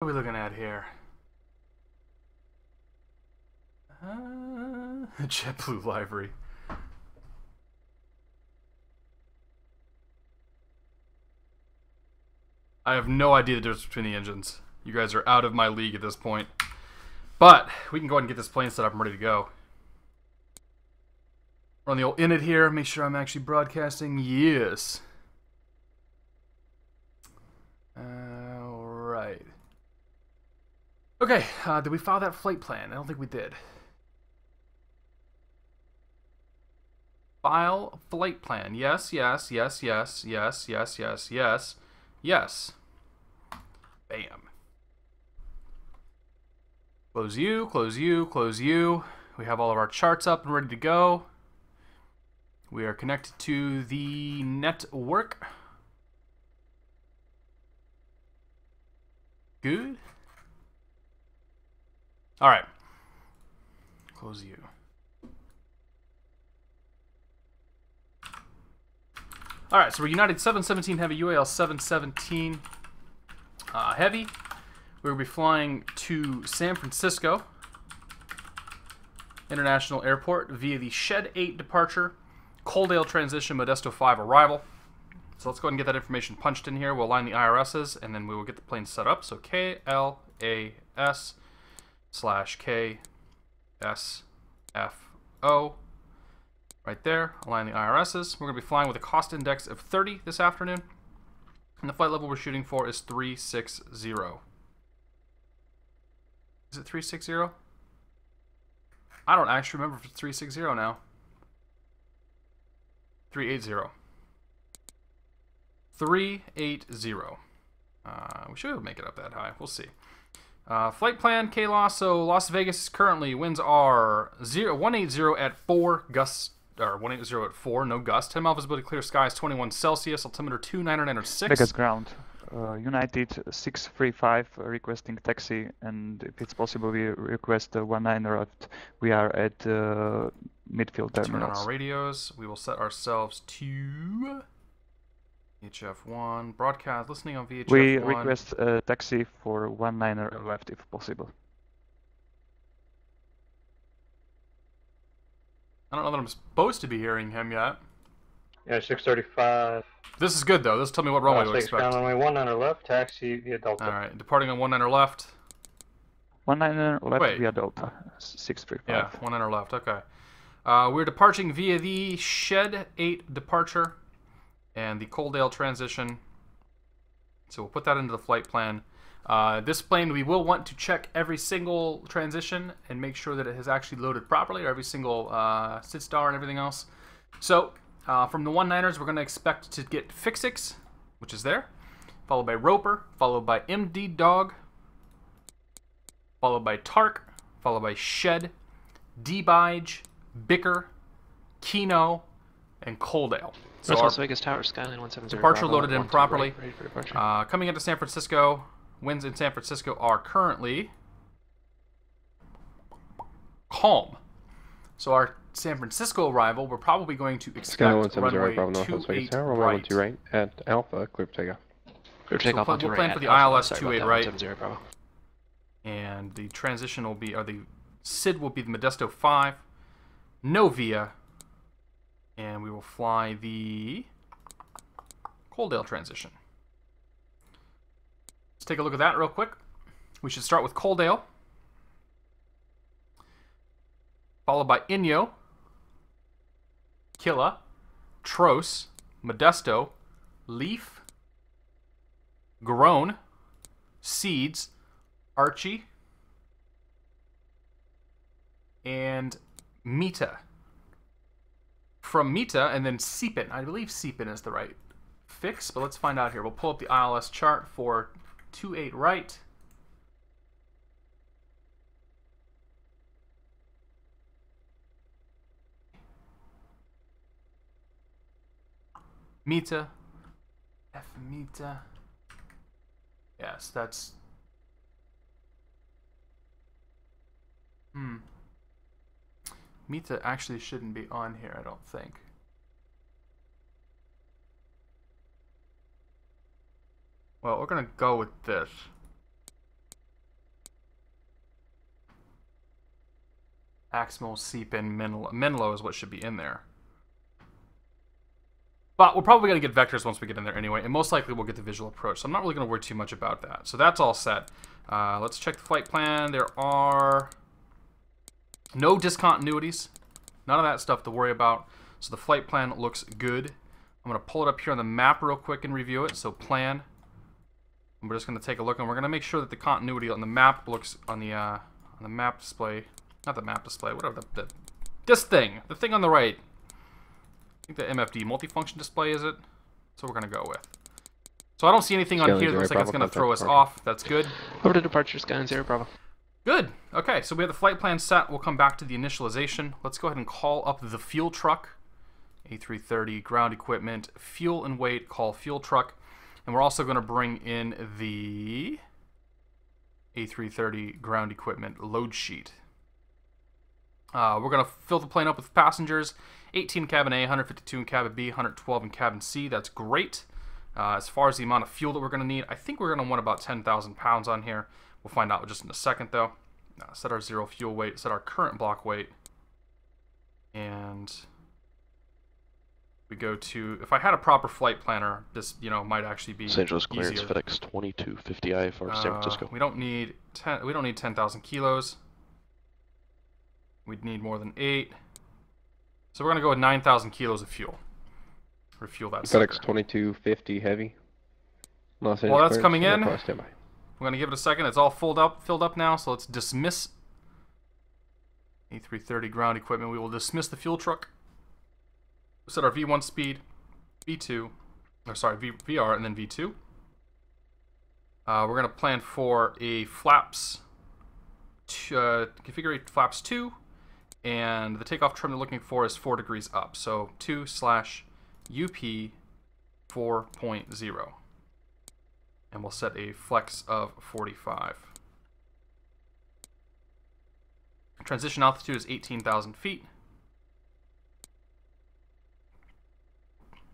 we looking at here? JetBlue livery. I have no idea the difference between the engines. You guys are out of my league at this point. But we can go ahead and get this plane set up and ready to go. Run the old init here. Make sure I'm actually broadcasting. Yes. Alright. Okay, did we file that flight plan? I don't think we did. File flight plan. Yes, yes, yes, yes, yes, yes, yes, yes, yes. Bam. Close you, close you, close you. We have all of our charts up and ready to go. We are connected to the network. Good. All right. Close you. All right, so we're United 717 Heavy, UAL 717 Heavy. We'll be flying to San Francisco International Airport via the Shed 8 departure, Coaldale transition, Modesto 5 arrival. So let's go ahead and get that information punched in here. We'll align the IRSs, and then we will get the plane set up. So KLAS/KSFO. Right there, align the IRSs. We're going to be flying with a cost index of 30 this afternoon. And the flight level we're shooting for is 360. Is it 360? I don't actually remember if it's 360 now. 380. 380. We should make it up that high. We'll see. Flight plan, KLAS. So Las Vegas currently winds are 180 at 4 gusts. Or 180 at 4, no gust. 10 mile visibility, clear skies, 21 Celsius, altimeter 2996. Vegas ground. United 635 requesting taxi, and if it's possible, we request 19 left. We are at midfield terminals. Turn on our radios. We will set ourselves to VHF1. Broadcast, listening on VHF1. We request a taxi for 19 left if possible. I don't know that I'm supposed to be hearing him yet. Yeah, 635. This is good, though. This tells me what runway to expect. Ground runway 19 left, taxi via Delta. All right, departing on 19 left. 19 left Wait. via Delta, 635. Yeah, 19 left, okay. We're departing via the Shed 8 departure and the Coaldale transition. So we'll put that into the flight plan. This plane, we will want to check every single transition and make sure that it has actually loaded properly, or every single sit star and everything else. So from the 19ers, we're going to expect to get Fixix, which is there, followed by Roper, followed by MD Dog, followed by Tark, followed by Shed, D-Bige, Bicker, Kino, and Coaldale. So Las Vegas Tower, Skyline 170. Departure loaded in properly. Ready for departure. Coming into San Francisco, winds in San Francisco are currently calm. So our San Francisco arrival, we're probably going to expect runway 28 right. right at Alpha, clear for takeoff. Clear takeoff So on we'll plan for the ILS 28 right. And the transition will be, or the SID will be the Modesto 5, no VIA, and we will fly the Coaldale transition. Let's take a look at that real quick. We should start with Coaldale, followed by Inyo, Killa, Tros, Modesto, Leaf, Garone, Seeds, Archie, and Mita. From Mita, and then Seepin. I believe Seepin is the right fix, but let's find out here. We'll pull up the ILS chart for 28 right. Mita. F Mita. Yes, that's... Mita actually shouldn't be on here, I don't think. Well, we're going to go with this. Maximal seep in Menlo is what should be in there. But we're probably going to get vectors once we get in there anyway, and most likely we'll get the visual approach, so I'm not really going to worry too much about that. So that's all set. Let's check the flight plan. There are no discontinuities. None of that stuff to worry about. So the flight plan looks good. I'm going to pull it up here on the map real quick and review it. So plan. And we're just going to take a look, and we're going to make sure that the continuity on the map looks on the map display. Not the map display, whatever. This thing. The thing on the right. I think the MFD, multifunction display, is it? That's what we're going to go with. So I don't see anything on here that looks like it's going to throw us off. That's good. Over to departure, Skyline 0 Bravo. Good. Okay, so we have the flight plan set. We'll come back to the initialization. Let's go ahead and call up the fuel truck. A330, ground equipment, fuel and weight, call fuel truck. And we're also going to bring in the A330 ground equipment load sheet. We're going to fill the plane up with passengers. 18 in cabin A, 152 in cabin B, 112 in cabin C. That's great. As far as the amount of fuel that we're going to need, I think we're going to want about 10,000 pounds on here. We'll find out just in a second, though. Set our zero fuel weight, set our current block weight. And we go to, if I had a proper flight planner, this, might actually be Los Angeles clearance easier. FedEx 2250 IFR San Francisco. We don't need 10,000 kilos. We'd need more than 8. So we're going to go with 9,000 kilos of fuel. Refuel that FedEx sucker. 2250 heavy. Los Well, Angeles that's coming in. clearance, standby. We're going to give it a second. It's all filled up now, so let's dismiss A330 ground equipment. We will dismiss the fuel truck. We'll set our V1 speed, V2, or sorry, VR, and then V2. We're going to plan for a flaps, configure flaps 2, and the takeoff trim we're looking for is 4 degrees up. So 2/UP 4.0. And we'll set a flex of 45. Transition altitude is 18,000 feet.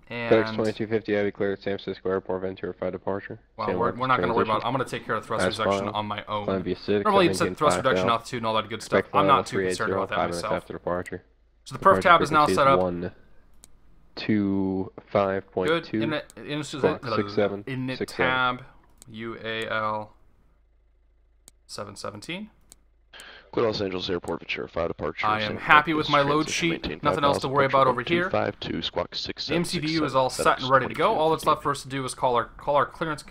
And FedEx 2250 heavy cleared San Francisco Airport Ventura 5 departure. well, San we're Marcos not going to worry about it. transition. I'm going to take care of thrust That's reduction fine. on my own. Plan via 6, Normally it's engine thrust 5 reduction down. altitude and all that good stuff. Expect I'm final not too concerned 380, about that 5 minutes myself. after departure. So the perf tab is now set up. 125.2. Good. Squawk 67, Init 67. tab UAL 717. Clear Los Angeles Airport Ventura 5 departure. I am San happy with Marcos, my load transition sheet. maintain Nothing else to 5,000, worry about over departure here. 152, squawk The 6767. MCDU is all set and ready to go. All that's left for 2250. us to do is call our clearance,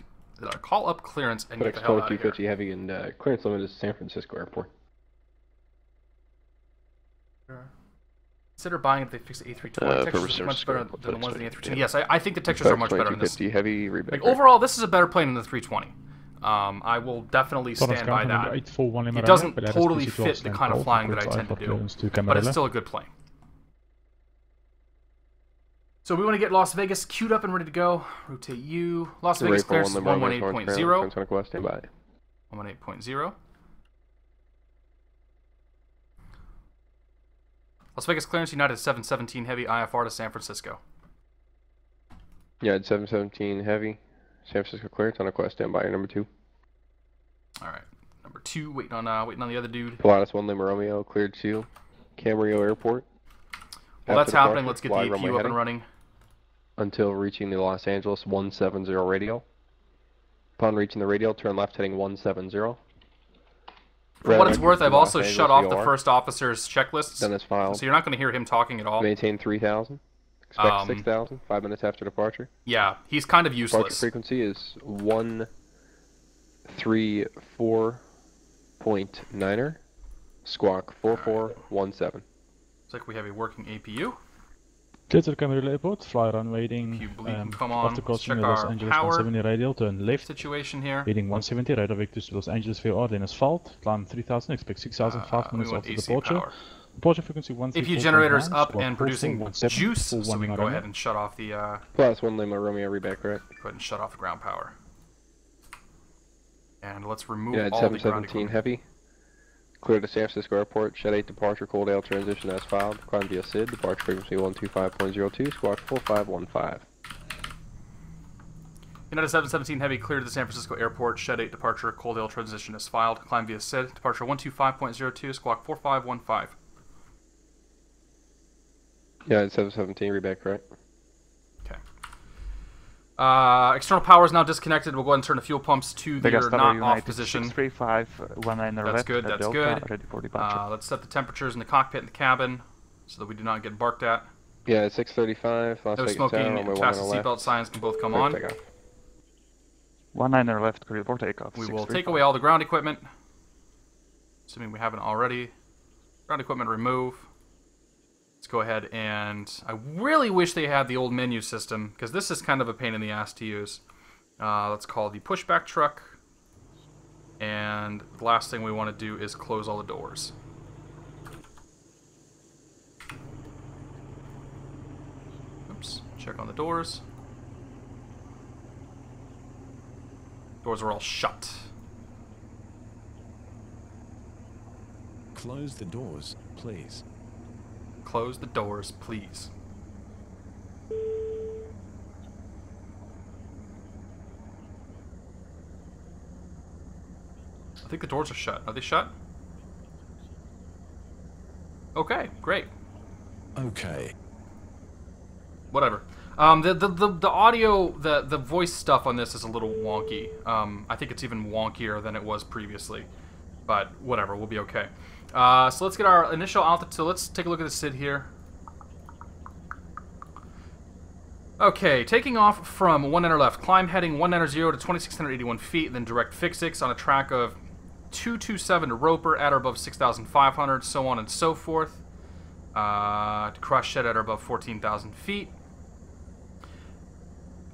call up clearance, and get FedEx the hell out of here. 2250 heavy and clearance limit is San Francisco Airport. Consider buying if they fix the A320. Purpose Textures are much service better airport, than the ones in the FedEx A320. Yes, I think the textures are FedEx much better in this. 2250 heavy reback. Like, overall, this is a better plane than the 320. I will definitely stand by that. It doesn't totally fit the kind of flying that I tend to do, but it's still a good plane. So we want to get Las Vegas queued up and ready to go. Rotate U. Las Vegas clearance is 118.0. 118.0. Las Vegas clearance United 717 heavy IFR to San Francisco. Yeah, it's 717 heavy. San Francisco clearance on a quest standby. Number 2. All right, number 2 waiting on the other dude. Pilatus 1 Lima Romeo cleared to Camarillo Airport. While that's After happening, departure, let's get fly the runway APU up heading and running. until reaching the Los Angeles 170 radial. Upon reaching the radial, turn left heading 170. For what it's worth, I've also Los shut Angeles off the VOR. first officer's checklists, Then it's filed. so you're not going to hear him talking at all. Maintain 3,000. Expect Um, 6,000. 5 minutes after departure. Yeah, he's kind of Departure useless. frequency is 134.9er. Squawk 4417. Looks like we have a working APU. Clear to Camarillo Airport, fly runway heading If you can come on, after let's crossing check the Los our Angeles power 170 radial, turn left, situation here. heading 170 radar vectors to Los Angeles VOR, then asphalt, climb 3000, expect 6000, 5 We minutes want after AC departure. power. Departure frequency 134.9. APU generator is up squawk and producing 4417, juice, so we can 419 go ahead and shut off the Plus 1 Lima Romeo reback, right? go ahead and shut off the ground power. And let's remove United all the ground 717 equipment. heavy. Clear to San Francisco Airport. Shed 8 departure. Coldale transition as filed. Climb via SID. Departure frequency 125.02. Squawk 4515. United 717 Heavy cleared to the San Francisco Airport. Shed 8 departure. Coaldale transition is filed. Climb via SID. Departure 125.02. Squawk 4515. Yeah, it's 717, read back correct. Okay. External power is now disconnected. We'll go ahead and turn the fuel pumps to their Vegas Tower not off United position. 635, 19 That's left good, at that's Delta, good. ready for departure. Let's set the temperatures in the cockpit and the cabin so that we do not get barked at. Yeah, it's 635, Las No Vegas smoking, Tower, runway 19 fasten left. seatbelt signs can both come Clear on. for takeoff. 19 left, clear for takeoff. We will take away all the ground equipment, assuming we haven't already. Ground equipment remove. Let's go ahead and... I really wish they had the old menu system, because this is kind of a pain in the ass to use. Let's call the pushback truck. And the last thing we want to do is close all the doors. Oops, check on the doors. Doors are all shut. Close the doors, please. Close the doors, please. I think the doors are shut. Are they shut? Okay, great. Okay. Whatever. The audio, the voice stuff on this is a little wonky. I think it's even wonkier than it was previously. But whatever, we'll be okay. So let's get our initial altitude. So let's take a look at the SID here. Okay, taking off from 190 left. Climb heading 190 to 2,681 feet, then direct fix-6 on a track of 227 to Roper at or above 6,500, so on and so forth. To cross shed at or above 14,000 feet.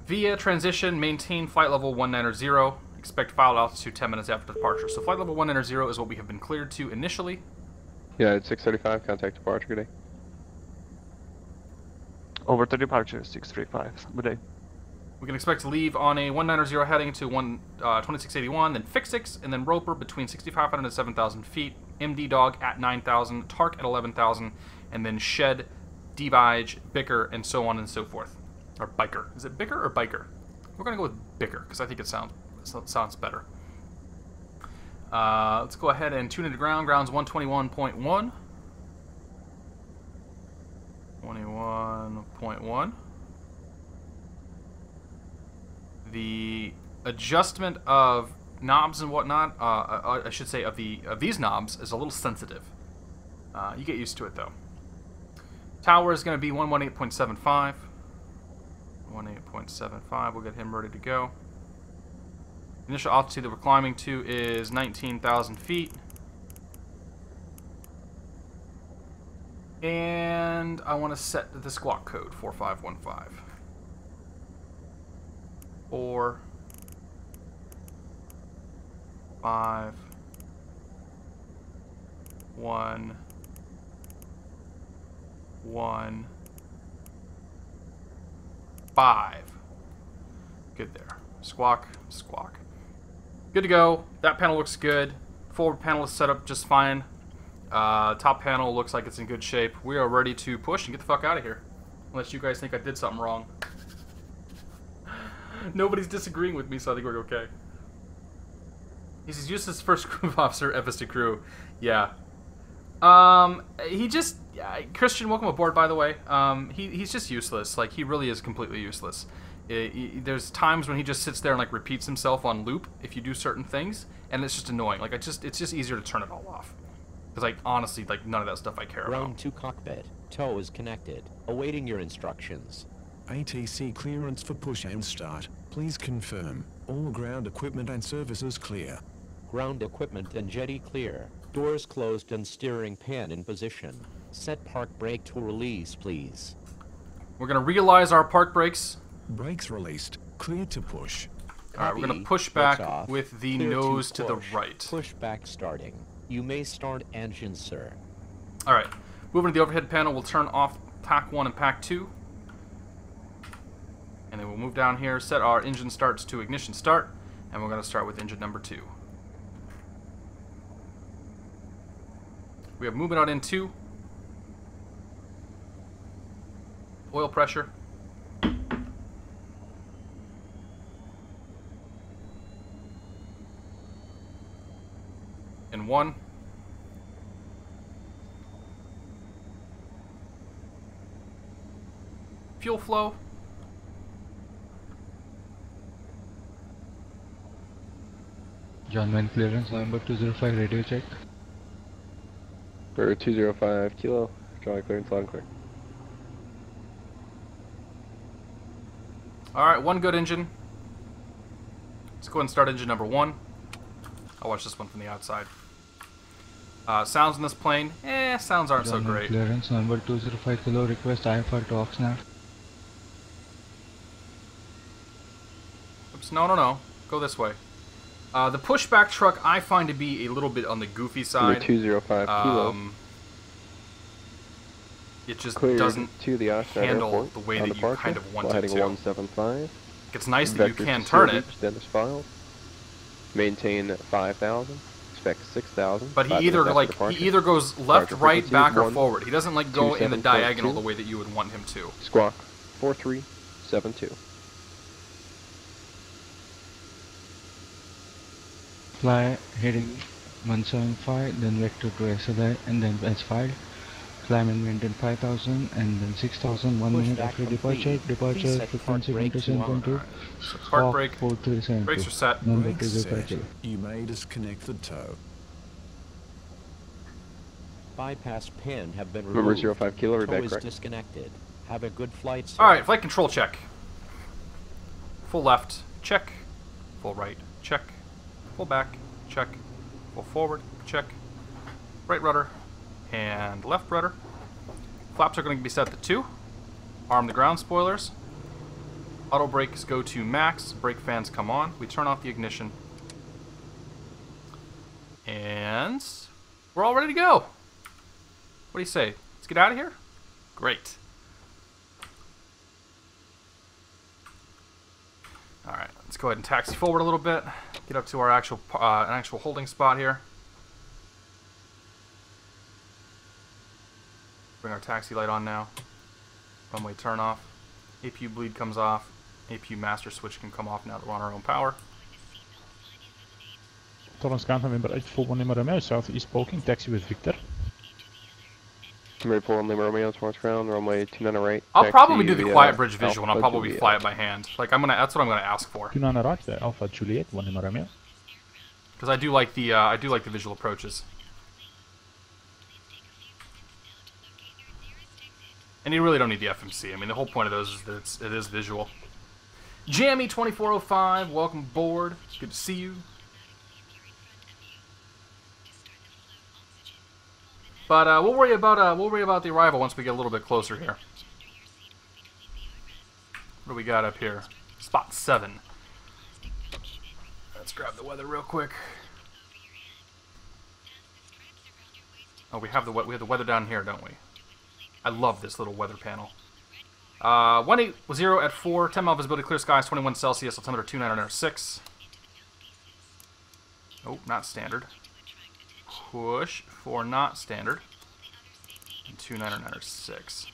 Via transition, maintain flight level 190. Expect final altitude 10 minutes after departure. So flight level 190 is what we have been cleared to initially. Yeah, it's 635, contact departure, good day. Over to departure, 635. Good day. We can expect to leave on a 190 heading to 2681, then fix-6, and then Roper between 6,500 and 7,000 feet. MD Dog at 9,000, Tark at 11,000, and then Shed, Divige, Bicker, and so on and so forth. Or Biker. Is it Bicker or Biker? We're going to go with Bicker, because I think it sounds better. Let's go ahead and tune into ground. Ground's 121.1. 21.1. The adjustment of knobs and whatnot, I should say of these knobs, is a little sensitive. You get used to it though. Tower is going to be 118.75. 118.75. We'll get him ready to go. Initial altitude that we're climbing to is 19,000 feet. And I want to set the squawk code 4515. 4 5 1 1 5. Good there. Squawk, squawk. Good to go. That panel looks good. Forward panel is set up just fine. Top panel looks like it's in good shape. We are ready to push and get the fuck out of here. Unless you guys think I did something wrong. Nobody's disagreeing with me, so I think we're okay. He says, use his first crew officer, Evis to crew. Yeah. He just... Christian, welcome aboard, by the way. He's just useless. Like, he really is completely useless. There's times when he just sits there and, like, repeats himself on loop if you do certain things, and it's just annoying. Like, it's just easier to turn it all off. Because, like, honestly, like, none of that stuff I care about. Ground to cockpit. Tow is connected. Awaiting your instructions. ATC clearance for push and start. Please confirm. All ground equipment and services clear. Ground equipment and jetty clear. Doors closed and steering pan in position. Set park brake to release, please. We're going to realize our park brakes. Brakes released. Clear to push. Alright, we're going to push back with the nose to the right. Push back starting. You may start engine, sir. Alright, moving to the overhead panel, we'll turn off Pack 1 and Pack 2. And then we'll move down here, set our engine starts to ignition start, and we're going to start with engine number 2. We have movement out in 2. Oil pressure. In 1. fuel flow. John 9 clearance, November 205, radio check. For 205 kilo, Charlie clearance, loud and clear. Alright, one good engine. Let's go ahead and start engine number 1. I'll watch this one from the outside. Sounds in this plane, sounds aren't so great. Clearance, November 205 kilo, request IFR to Oxnard. Oops, no. Go this way. The pushback truck I find to be a little bit on the goofy side. Number 205 kilo. It just Cleared doesn't to the Oxnard handle Airport the way on that you departure, kind of want while it heading to. 175. It's nice that you Vector can to turn COD, it, status filed. Maintain 5,000. Expect 6,000. but he either goes left, right, back, or forward. He doesn't like go in the diagonal the way that you would want him to. Squawk 4372. Fly heading 175, then vector to SLI, and then as filed. Climb and maintain 5,000, and then 6,000, 1 minute after departure. Departure frequency 27.2. So park brake. 4372. Brakes are set. Number Brakes 2 set. departure. You may disconnect the tow. Bypass pin have been Number removed. 05 kilo, Tow reback is correct. disconnected. Have a good flight, sir. Alright, flight control check. Full left, check. Full right, check. Full back, check. Full forward, check. Right rudder and left rudder. Flaps are going to be set to 2. Arm the ground spoilers. Auto brakes go to max. Brake fans come on. We turn off the ignition. And we're all ready to go. What do you say? Let's get out of here? Great. Alright, let's go ahead and taxi forward a little bit. Get up to our actual holding spot here. Bring our taxi light on now. Runway turn off. APU bleed comes off. APU master switch can come off now that we're on our own power. Torrance County November 841 Lima Romeo, Southeast Poking, taxi with Victor. Number 4 Lima Romeo, towards ground, runway 29 right. I'll taxi probably do the via quiet bridge visual and I'll Alpha probably Juliet. fly it by hand. Like that's what I'm gonna ask for. 29 right, Alpha Juliet, 1 Lima Romeo. Because I do like the visual approaches. And you really don't need the FMC. I mean, the whole point of those is that it is visual. Jammy 2405, welcome aboard. Good to see you. But we'll worry about the arrival once we get a little bit closer here. What do we got up here? Spot 7. Let's grab the weather real quick. Oh, we have the weather down here, don't we? I love this little weather panel. 180 at 4, 10 mile visibility, clear skies, 21 Celsius, altimeter 2906. Oh, not standard. Push for not standard. And 2906.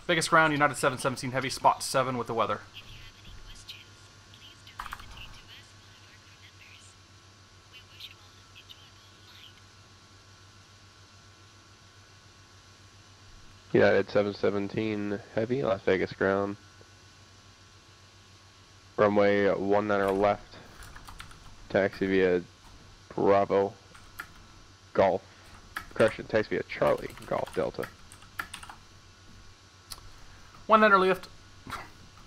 Biggest ground, United 717 Heavy, spot 7 with the weather. United 717 Heavy, Las Vegas ground. Runway 19 left. Taxi via Bravo Golf. Correction, taxi via Charlie Golf Delta. 19 left.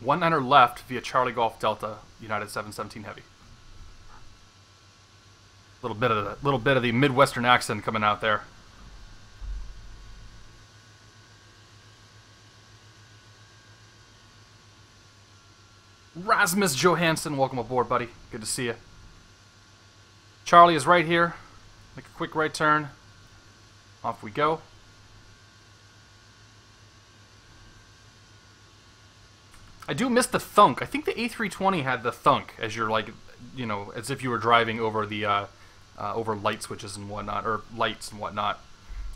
19 left via Charlie Golf Delta, United 717 Heavy. Little bit of the Midwestern accent coming out there. Rasmus Johansson, welcome aboard, buddy. Good to see you. Charlie is right here. Make a quick right turn. Off we go. I do miss the thunk. I think the A320 had the thunk as you're like, you know, as if you were driving over the over light switches and whatnot, or lights and whatnot,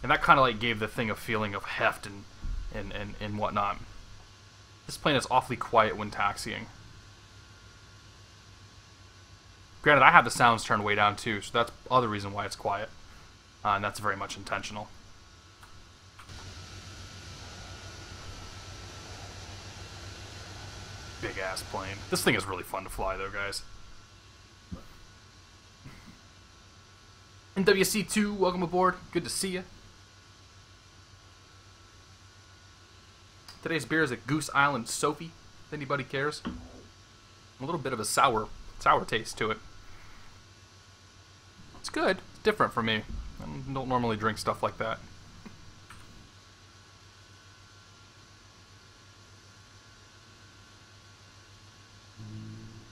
and that kind of like gave the thing a feeling of heft and whatnot. This plane is awfully quiet when taxiing. Granted, I have the sounds turned way down too, so that's the other reason why it's quiet, and that's very much intentional. badass plane. This thing is really fun to fly, though, guys. NWC2, welcome aboard. Good to see you. Today's beer is a Goose Island Sophie, if anybody cares. A little bit of a sour taste to it. It's good. It's different for me. I don't normally drink stuff like that.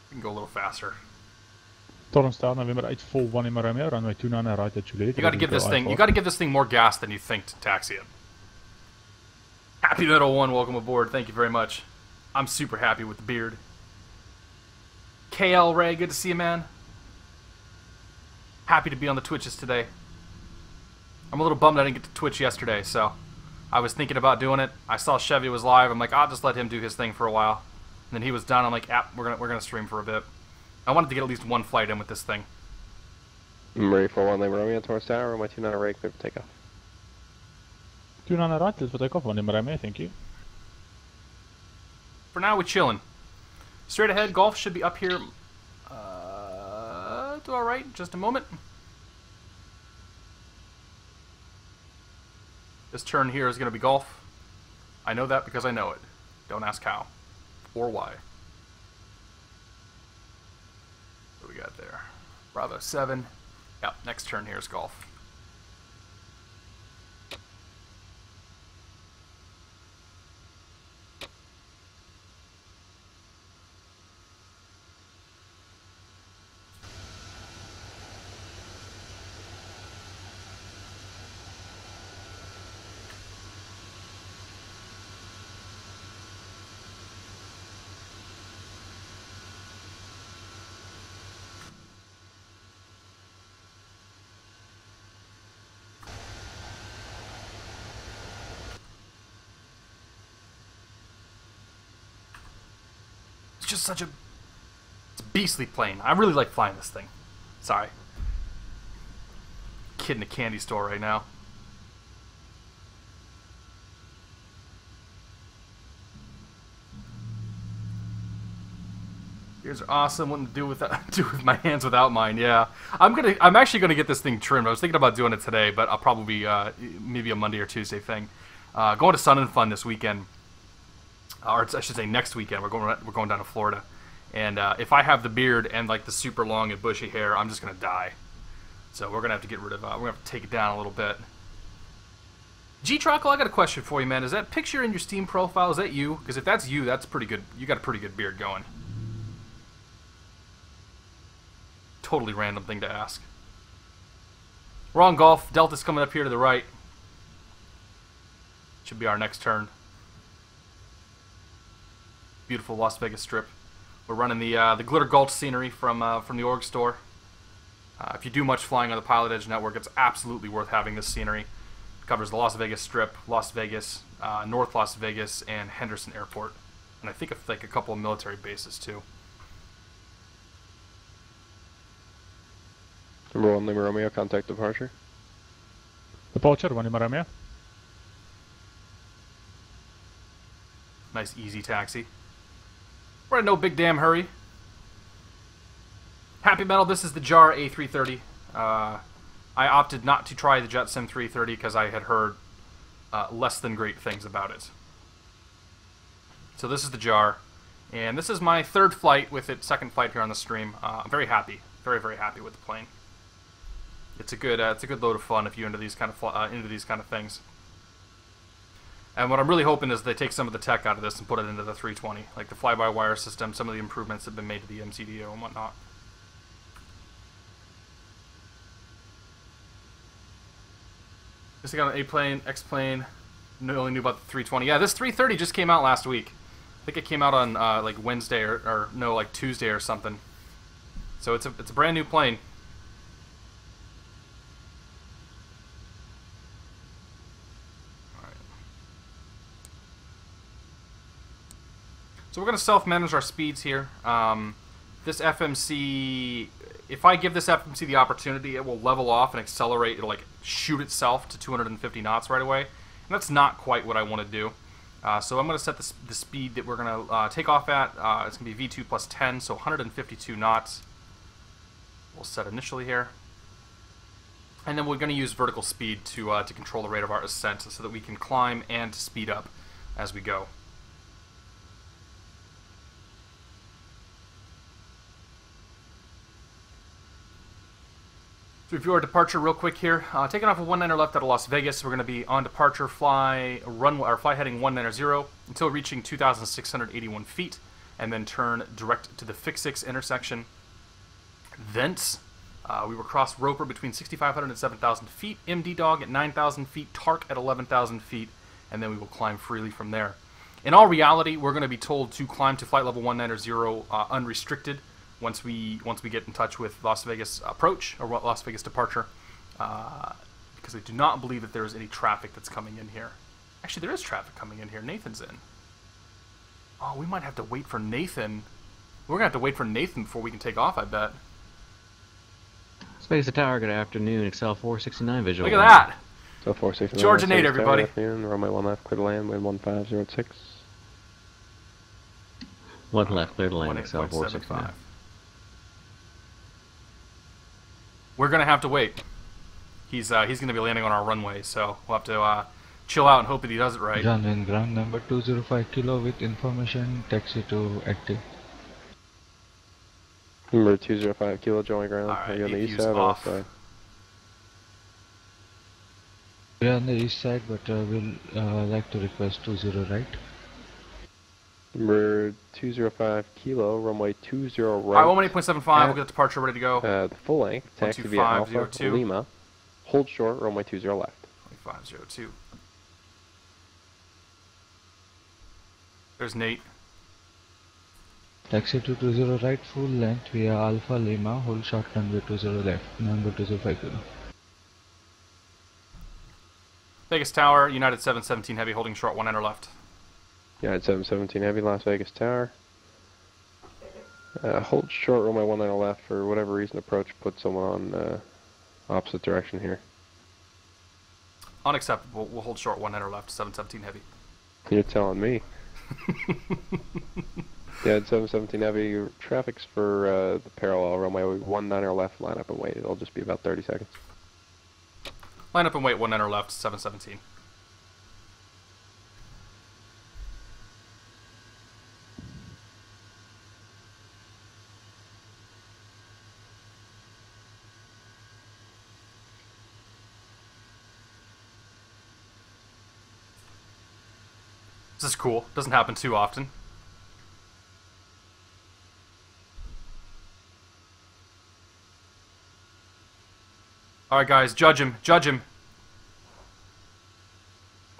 We can go a little faster. Torm staat nou weer maar uit vol wanneer maar meer aan my toe na right at you later. You gotta give this thing more gas than you think to taxi it. Happy Metal 1, welcome aboard. Thank you very much. I'm super happy with the beard. KL Ray, good to see you, man. Happy to be on the Twitches today. I'm a little bummed I didn't get to Twitch yesterday, so I was thinking about doing it. I saw Chevy was live. I'm like, I'll just let him do his thing for a while. And then he was done. I'm like, yeah, we're gonna stream for a bit. I wanted to get at least one flight in with this thing. I'm ready for 1 Lima Romeo towards tower. Or my 2 Nana Ray clear for takeoff. 2 na right is for takeoff wanneer maar mee, thank you. For now, we're chilling. Straight ahead, Golf should be up here. To our right, just a moment. This turn here is going to be Golf. I know that because I know it. Don't ask how or why. What do we got there? Bravo 7. Yep, next turn here is Golf. It's just such a beastly plane. I really like flying this thing. Sorry. Kid in a candy store right now. Gears are awesome. What to do with that? Do with my hands without mine? Yeah, I'm actually gonna get this thing trimmed. I was thinking about doing it today, but I'll probably maybe a Monday or Tuesday thing. Going to Sun and Fun this weekend. Or I should say next weekend. We're going down to Florida, and if I have the beard and like the super long and bushy hair, I'm just gonna die. So we're gonna have to get rid of. We're gonna have to take it down a little bit. G-Trockle, I got a question for you, man. Is that picture in your Steam profile? Is that you? Because if that's you, that's pretty good. You got a pretty good beard going. Totally random thing to ask. Wrong, Golf. Delta's coming up here to the right. Should be our next turn. Beautiful Las Vegas Strip. We're running the Glitter Gulch scenery from the org store. If you do much flying on the PilotEdge network, it's absolutely worth having this scenery. It covers the Las Vegas Strip, Las Vegas, North Las Vegas, and Henderson Airport, and I think like a couple of military bases too. Number 1 Lima Romeo, contact departure. Departure, wanneer maar mee. Nice easy taxi. We're in no big damn hurry. Happy Metal, this is the JAR A330. I opted not to try the JetSim 330 because I had heard less than great things about it. So this is the JAR, and this is my third flight with it, second flight here on the stream. I'm very happy, very happy with the plane. It's a good load of fun if you're into these kind of things. And what I'm really hoping is they take some of the tech out of this and put it into the 320, like the fly-by-wire system, some of the improvements that have been made to the MCDO and whatnot. This got an A-plane, X-plane. Only knew about the 320. Yeah, this 330 just came out last week. I think it came out on like Wednesday or no, like Tuesday or something. So it's a brand new plane. So we're going to self-manage our speeds here. This FMC, if I give this FMC the opportunity, it will level off and accelerate. It'll like shoot itself to 250 knots right away. And that's not quite what I want to do. So I'm going to set the speed that we're going to take off at. It's going to be V2 plus 10, so 152 knots. We'll set initially here. And then we're going to use vertical speed to control the rate of our ascent so that we can climb and speed up as we go. So review our departure real quick here. Taking off a 190 left out of Las Vegas, we're going to be on departure, fly heading 190 until reaching 2,681 feet, and then turn direct to the Fix-6 intersection. Thence, we will cross Roper between 6,500 and 7,000 feet, MD Dog at 9,000 feet, TARC at 11,000 feet, and then we will climb freely from there. In all reality, we're going to be told to climb to flight level 190 unrestricted once we get in touch with Las Vegas approach, or Las Vegas departure, because I do not believe that there is any traffic that's coming in here. Actually, there is traffic coming in here. Nathan's in. Oh, we might have to wait for Nathan. We're going to have to wait for Nathan before we can take off, I bet. Space the tower, good afternoon. Excel 469 visual. Look at that! So 469. George and Nate, everybody. Runway 1 left, clear to land, wind 1506. 1 left, clear to land, Excel 469. We're going to have to wait. He's going to be landing on our runway, so we'll have to chill out and hope that he does it right. John, ground number 205 kilo with information, taxi to active. Number 205 kilo, join ground. Right, Are you on the east side or west side? We are on the east side, but we'll like to request 20 right. Number 205 kilo, runway 20 right. Alright, 118.75, we'll get departure ready to go. The full length, taxi via Alpha, Lima. Hold short, runway 20 left. 2502. There's Nate. Taxi to 20 right, full length via Alpha Lima, hold short runway 20 left, number 205 kilo. Vegas Tower, United 717 Heavy, holding short 190 left. United 717 Heavy, Las Vegas Tower. Hold short, runway 190 left. For whatever reason, approach, put someone on opposite direction here. Unacceptable. We'll hold short 190 left, 717 Heavy. You're telling me. Yeah, 717 Heavy, traffic's for the parallel runway 190 left, line up and wait. It'll just be about 30 seconds. Line up and wait, 190 left, 717. This is cool. Doesn't happen too often. Alright guys, judge him. Judge him.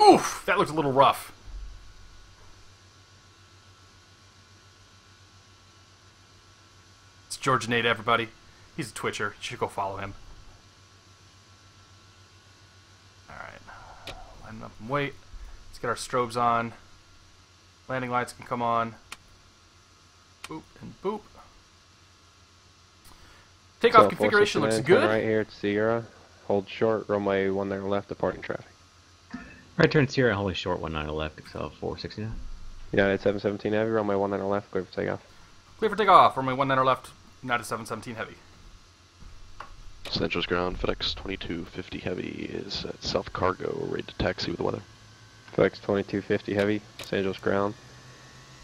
Oof! That looked a little rough. It's George and Nate, everybody. He's a Twitcher. You should go follow him. Alright. Line up and wait. Let's get our strobes on. Landing lights can come on. Boop and boop. Takeoff configuration looks good. Right here at Sierra. Hold short, runway 190 left, departing traffic. Right turn Sierra, holding short 190 left, Excel 469. United 717 Heavy, runway 190 left, clear for takeoff. Clear for takeoff, runway 190 left, United 717 Heavy. Los Angeles ground, FedEx 2250 Heavy is at South Cargo, ready to taxi with the weather. FedEx 2250 Heavy, Los Angeles ground.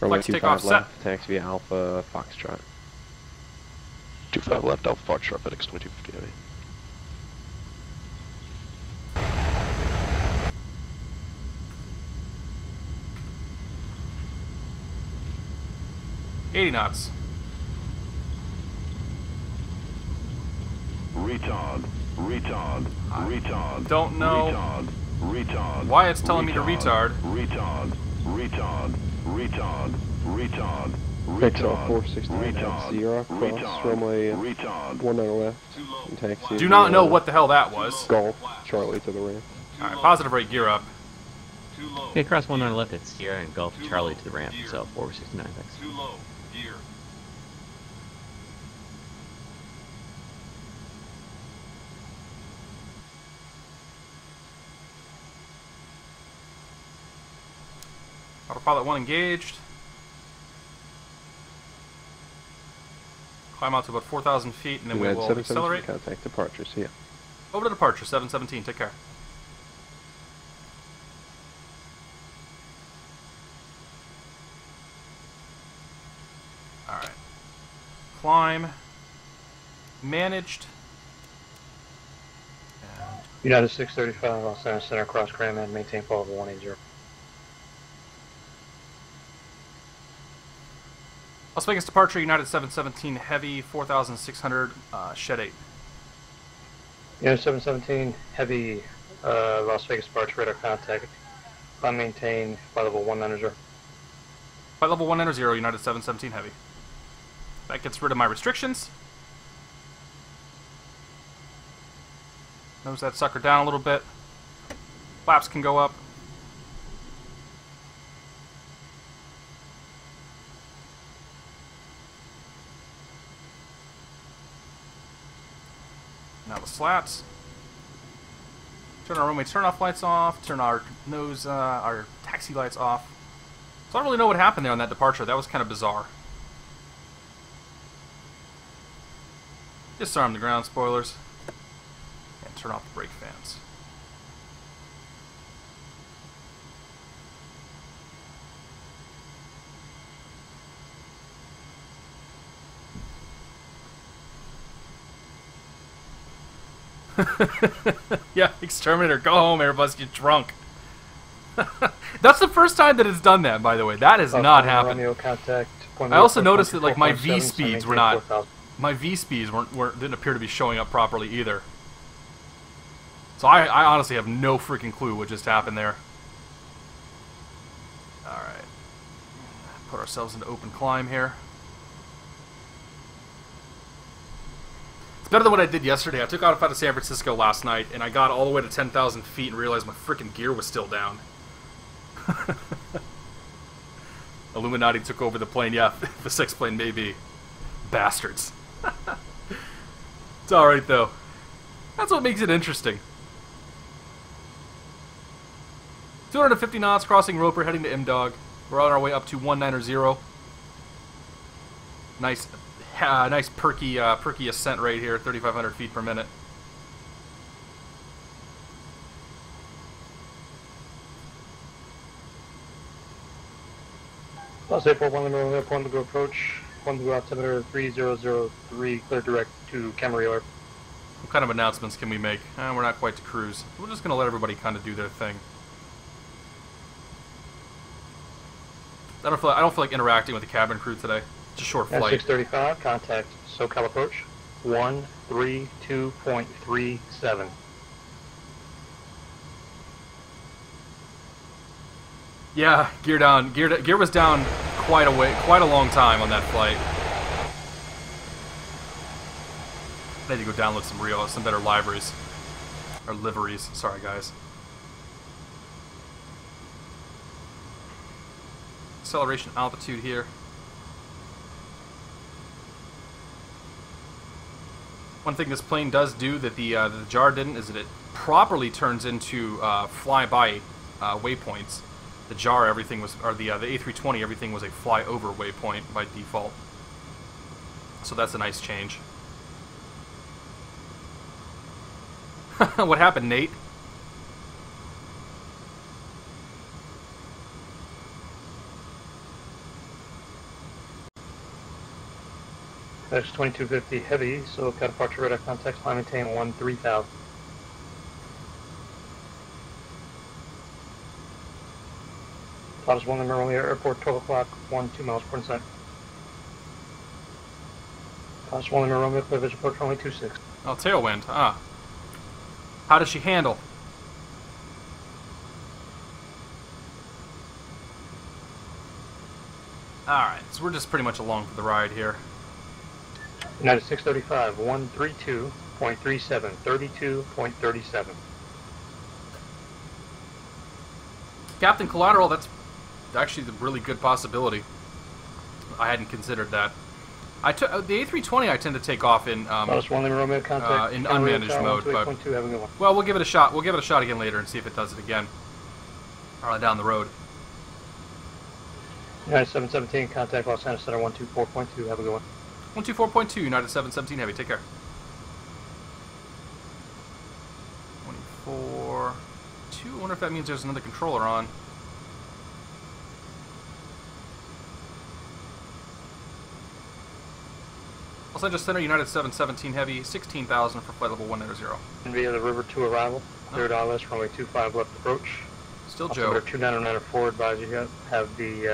Runway 25 left, taxi via Alpha Foxtrot. 25 left, Alpha Foxtrot, FedEx 2250 Heavy. $80 knots. Retard. Retard. Retard. Don't know retard. why it's telling me to retard. Retard. Retard. Retard. Retard. XL 469 at Sierra, cross runway 190 left, and taxi. Do not know what the hell that was. Golf, Charlie to the ramp. Alright, positive rate, gear up. Okay, cross 190 left at Sierra and Gulf Charlie to the ramp, Excel 469, thanks. Too low. Gear. Autopilot 1 engaged. Climb out to about 4,000 feet, and then we will accelerate. Contact departure. See ya. Over to departure, 717. Take care. Alright. Climb. Managed. United 635, Los Angeles Center, cross Grandman, maintain fall level 180. Las Vegas departure, United 717 Heavy, 4,600, Shed 8. United 717 Heavy, Las Vegas departure, radar contact. Climb maintain, flight level 190. Flight level 190, United 717 Heavy. That gets rid of my restrictions. Nose that sucker down a little bit. Flaps can go up. Now the slats. Turn our runway turn-off lights off. Turn our nose, our taxi lights off. So I don't really know what happened there on that departure. That was kind of bizarre. Disarm the ground spoilers. And turn off the brake fans. Yeah, Exterminator, go home, Airbus, you're drunk. That's the first time that it's done that, by the way. That has not happened. I also noticed that like my V speeds were not. My V speeds didn't appear to be showing up properly either. So I honestly have no freaking clue what just happened there. All right, put ourselves into open climb here. It's better than what I did yesterday. I took off out of San Francisco last night, and I got all the way to 10,000 feet and realized my freaking gear was still down. Illuminati took over the plane. Yeah, the 6 plane may be. Bastards. It's alright, though. That's what makes it interesting. 250 knots, crossing Roper, heading to M-Dog. We're on our way up to 190. Nice. Nice perky ascent rate here, 3,500 feet per minute. Los Airport 1 Lima Romeo, 1 to go approach, 1 to go altimeter 3003, clear direct to Camarillo. What kind of announcements can we make? We're not quite to cruise. We're just going to let everybody kind of do their thing. I don't feel like interacting with the cabin crew today. It's a short flight. 635, contact SoCal approach 132.37. Yeah, gear down. Gear was down quite a long time on that flight. I need to go download some better libraries. Or liveries, sorry guys. Acceleration altitude here. One thing this plane does do that the JAR didn't is that it properly turns into fly-by waypoints. The JAR, everything was, or the A320, everything was a fly-over waypoint by default. So that's a nice change. What happened, Nate? X2250 heavy, so got departure radar contact, climb maintain 13000. Plaza 1 Lima Romeo Airport, 12 o'clock, 2 miles per inside. Plaza 1 Lima Romeo, clear visual approach runway 26. Oh, tailwind, ah. How does she handle? Alright, so we're just pretty much along for the ride here. United 635, 132.37, 32.37. Captain Collateral, that's actually a really good possibility. I hadn't considered that. I took the A320. I tend to take off in in unmanaged mode, but well, we'll give it a shot. We'll give it a shot again later and see if it does it again down the road. United 717, contact Los Angeles Center 124.2. Have a good one. 124.2, United 717 Heavy. Take care. 24.2. I wonder if that means there's another controller on. Los Angeles Center, United 717 Heavy, 16,000 for flight level 190. Via the river to arrival. Cleared ILS, runway 25 left approach. Still Joe. Altimeter 2994, advise you have the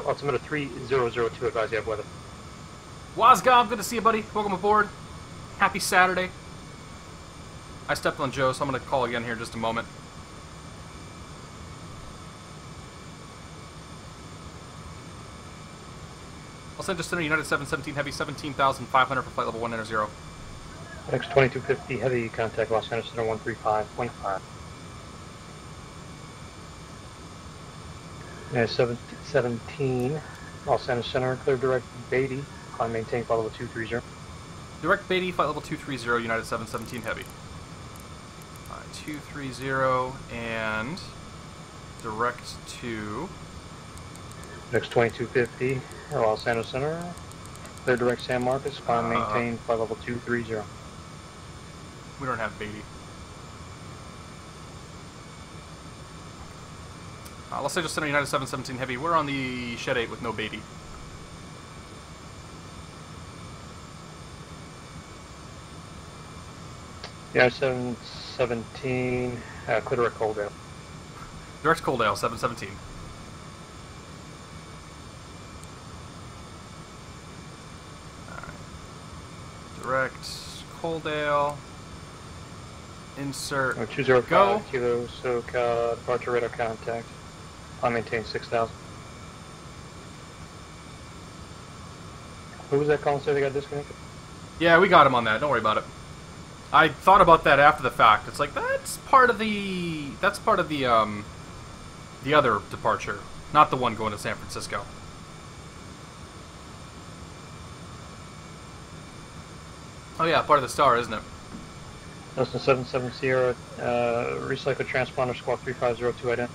altimeter 3002, advise you have weather. Wazgob, good to see you, buddy. Welcome aboard. Happy Saturday. I stepped on Joe, so I'm going to call again here in just a moment. Los Angeles Center, United 717 Heavy, 17,500 for flight level 190. X2250 Heavy, contact Los Angeles Center 135.5. United 717 Los Angeles Center, clear direct Beatty, climb maintain flight level 230. Direct Beatty, flight level 230, United 717 Heavy. 230 and direct to X2250 Los Angeles Center, clear direct San Marcos, climb maintain flight level 230. We don't have Beatty. Los Angeles Center, United 717 Heavy. We're on the Shed 8 with no Beatty. United 717, clear direct Coaldale. Direct Coaldale, 717. Direct Coaldale. Insert. 205 go. Kilo SoCal, departure radar contact. I maintain 6,000. Who was that calling? Say they got disconnected? Yeah, we got him on that. Don't worry about it. I thought about that after the fact. It's like that's part of the other departure, not the one going to San Francisco. Oh yeah, part of the star, isn't it? Cessna 77 Sierra, recycle transponder squawk 3502 ident.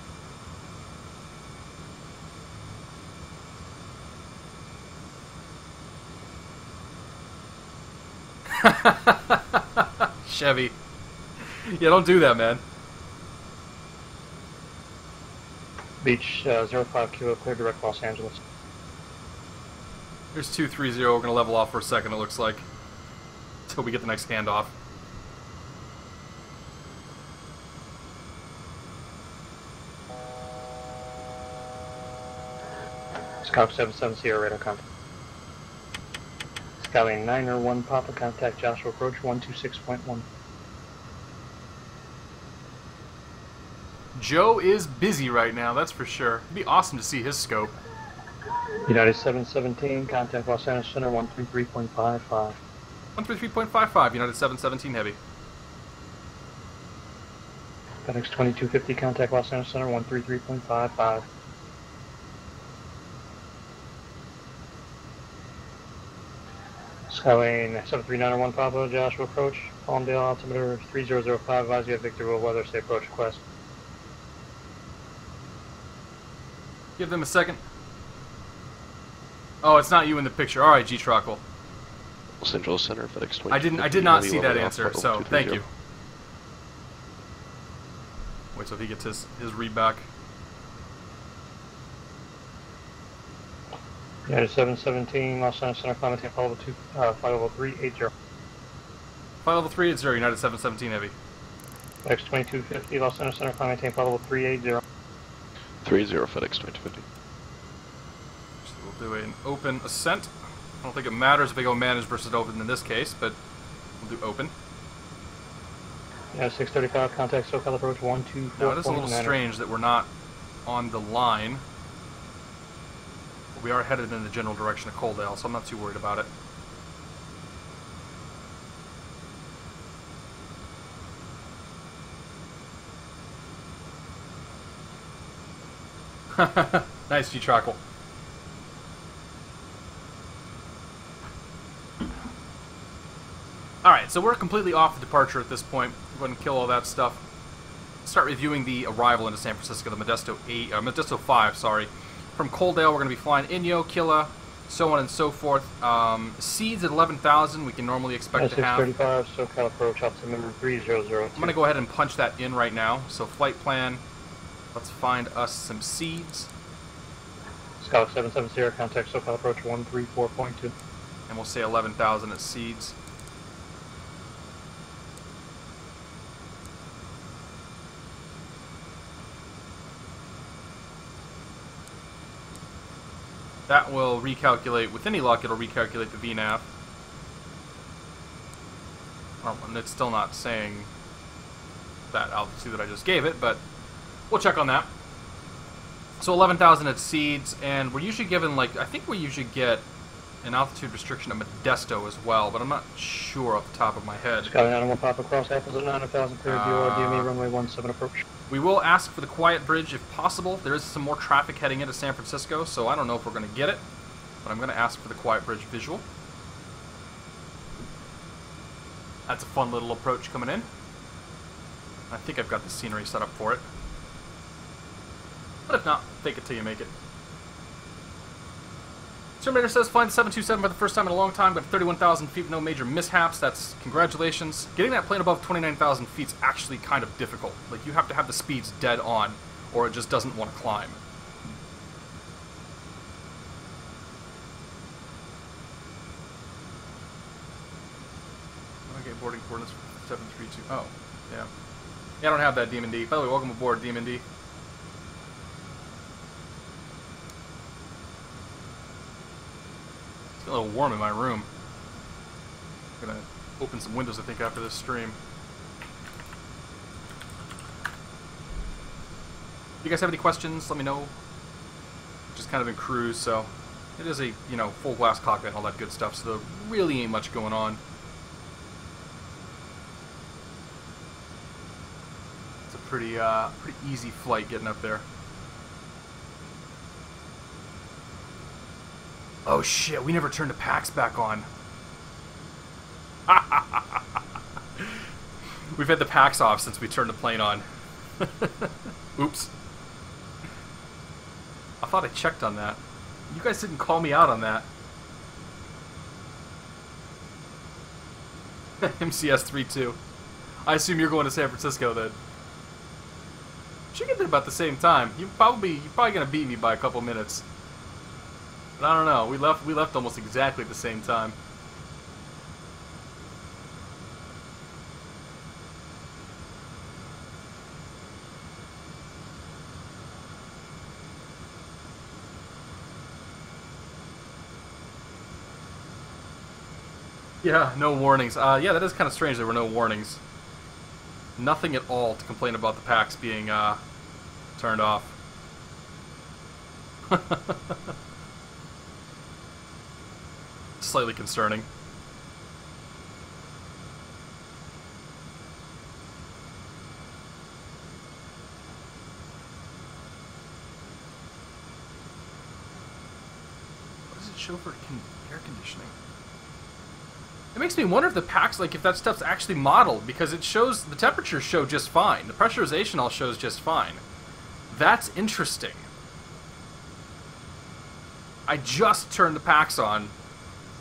Chevy. Yeah, don't do that, man. Beach 05 Kilo, clear direct Los Angeles. Here's 230. We're going to level off for a second, it looks like. Until we get the next handoff. Scout 77 Sierra, radar contact. Skylane 901 Papa, contact Joshua approach 126.1. Joe is busy right now, that's for sure. It'd be awesome to see his scope. United 717, contact Los Angeles Center 133.55. 133.55, United 717 Heavy. FedEx 2250, contact Los Angeles Center 133.55. Skylane 73901 Papa, Joshua approach, Palmdale altimeter 3005, advise you have Victor Will weather, say approach request. Give them a second. Oh, it's not you in the picture. Alright, G-Trockle. Los Angeles Center, FedEx 2250. I did not see that answer, so thank you. Wait till he gets his read back. United 717, Los Angeles Center, climb maintain flight level 380. Flight level 380, United 717 Heavy. FedEx 2250, Los Angeles Center, climb maintain flight level 380. 30 FedEx 2250. So we'll do an open ascent. I don't think it matters if we go managed versus open in this case, but we'll do open. Yeah, 635, contact SoCal approach 124. Now it is a little strange that we're not on the line. But we are headed in the general direction of Coaldale, so I'm not too worried about it. Nice, G-Trockle. Alright, so we're completely off the departure at this point. Go ahead and kill all that stuff. Start reviewing the arrival into San Francisco, the Modesto 5, sorry. From Coaldale, we're going to be flying Inyo, Killa, so on and so forth. Seeds at 11,000, we can normally expect to have. 635, SoCal approach, altimeter 3002. I'm going to go ahead and punch that in right now. So flight plan, let's find us some seeds. Skylark 770, contact SoCal approach 134.2. And we'll say 11,000 at seeds. That will recalculate, with any luck, it'll recalculate the VNAV. And it's still not saying that altitude that I just gave it, but we'll check on that. So 11,000 at seeds, and we're usually given, like, I think we usually get an altitude restriction at Modesto as well, but I'm not sure off the top of my head. Skyline Animal Pop across Apples at 9,000, clear BOR, DME runway 17 approach. We will ask for the quiet bridge if possible. There is some more traffic heading into San Francisco, so I don't know if we're going to get it, but I'm going to ask for the quiet bridge visual. That's a fun little approach coming in. I think I've got the scenery set up for it. But if not, fake it till you make it. Terminator says, flying the 727 for the first time in a long time, got 31,000 feet with no major mishaps. That's congratulations. Getting that plane above 29,000 feet is actually kind of difficult. Like, you have to have the speeds dead on, or it just doesn't want to climb. Okay, boarding coordinates for 732. Oh, yeah. Yeah, I don't have that, Demon D. By the way, welcome aboard, Demon D. A little warm in my room. I'm gonna open some windows, I think, after this stream. If you guys have any questions, let me know. Just kind of in cruise, so it is a, you know, full glass cockpit and all that good stuff, so there really ain't much going on. It's a pretty easy flight getting up there. Oh shit, we never turned the packs back on. We've had the packs off since we turned the plane on. Oops. I thought I checked on that. You guys didn't call me out on that. MCS32. I assume you're going to San Francisco then. Should get there about the same time. You're probably gonna beat me by a couple minutes. But I don't know. We left almost exactly at the same time. Yeah, no warnings. Yeah, that is kind of strange. There were no warnings. Nothing at all to complain about the packs being turned off. Slightly concerning. What does it show for air conditioning? It makes me wonder if the packs, like, if that stuff's actually modeled, because it shows the temperatures show just fine. The pressurization all shows just fine. That's interesting. I just turned the packs on,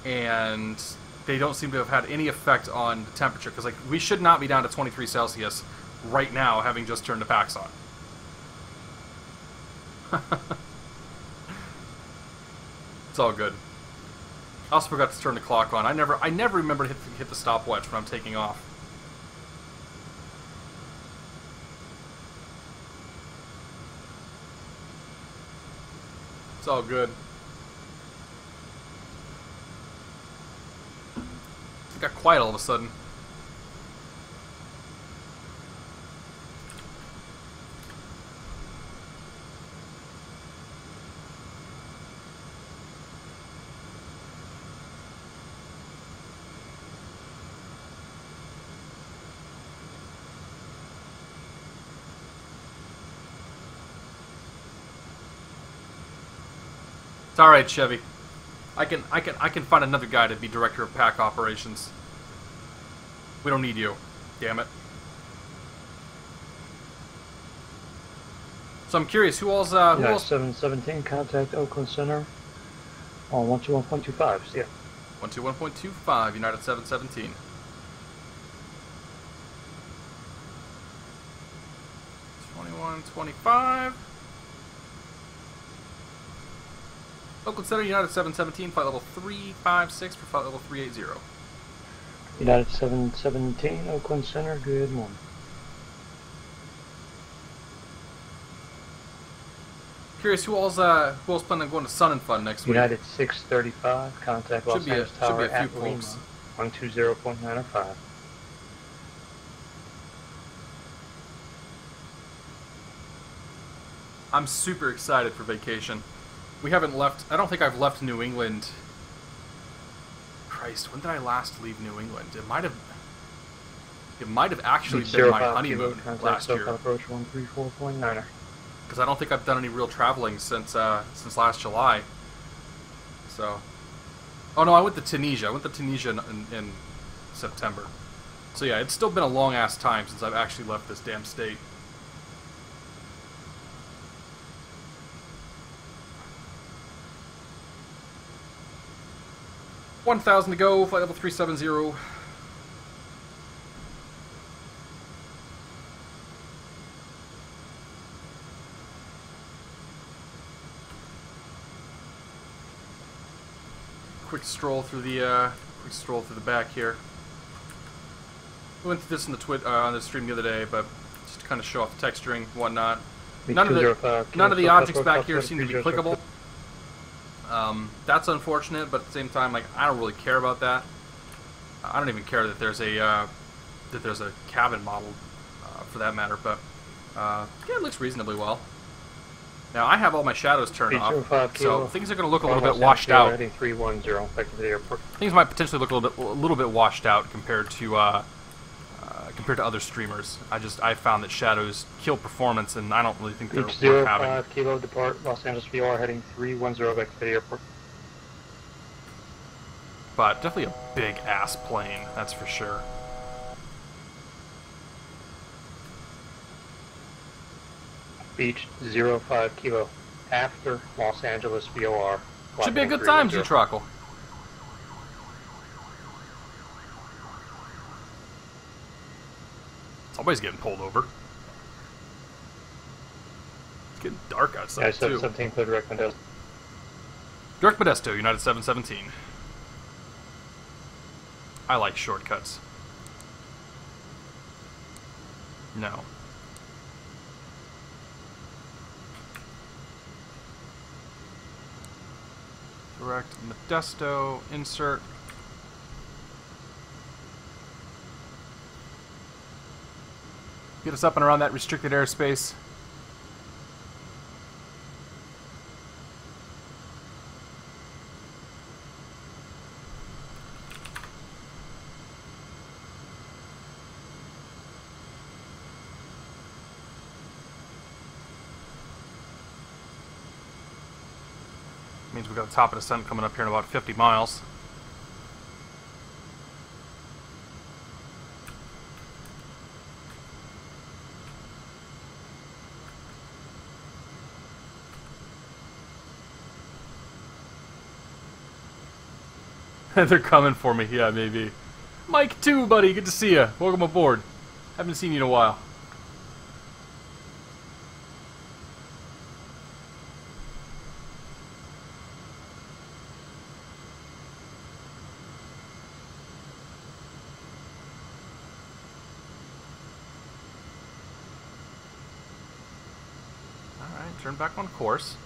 and they don't seem to have had any effect on the temperature, because, like, we should not be down to 23 Celsius right now, having just turned the packs on. It's all good. I also forgot to turn the clock on. I never remember to hit the stopwatch when I'm taking off. It's all good. It got quiet all of a sudden. It's all right, Chevy. I can find another guy to be director of pack operations. We don't need you. Damn it. So I'm curious, who else? United 717, contact Oakland Center on 121.25. See ya. 121.25, United 717. 2125. Oakland Center, United 717, flight level 356 for flight level 380. United 717, Oakland Center, good morning. Curious, who else planning on going to Sun and Fun next week? United 635, contact Los Angeles Tower at Lima, 120.905. I'm super excited for vacation. We haven't left. I don't think I've left New England. Christ, when did I last leave New England? It might have actually been my honeymoon last year. Approach 134.9er. Because I don't think I've done any real traveling since last July. So, oh no, I went to Tunisia. I went to Tunisia in September. So yeah, it's still been a long ass time since I've actually left this damn state. $1,000 to go, flight level 370. Quick stroll through the back here. We went through this in the on the stream the other day, but just to kind of show off the texturing and whatnot. None of the objects back here seem to be clickable. That's unfortunate, but at the same time, like, I don't really care about that. I don't even care that there's a cabin model for that matter. But yeah, it looks reasonably well. Now I have all my shadows turned off, so things are going to look a little bit washed out. Things might potentially look a little bit washed out compared to other streamers. I found that shadows kill performance, and I don't really think they're worth having. 05 Kilo depart Los Angeles VR heading 310 back to the airport. But definitely a big ass plane, that's for sure. Beach 05 Kilo after Los Angeles VOR. Should be a good time, G-Truckle. Somebody's getting pulled over. It's getting dark outside, too. 717, clear direct Modesto. Direct Modesto, United 717. I like shortcuts. No. Direct Modesto, insert. Get us up and around that restricted airspace. Means we got the top of descent coming up here in about 50 miles. They're coming for me, yeah, maybe. Mike too, buddy, good to see you. Welcome aboard. Haven't seen you in a while. Alright, turn back on course.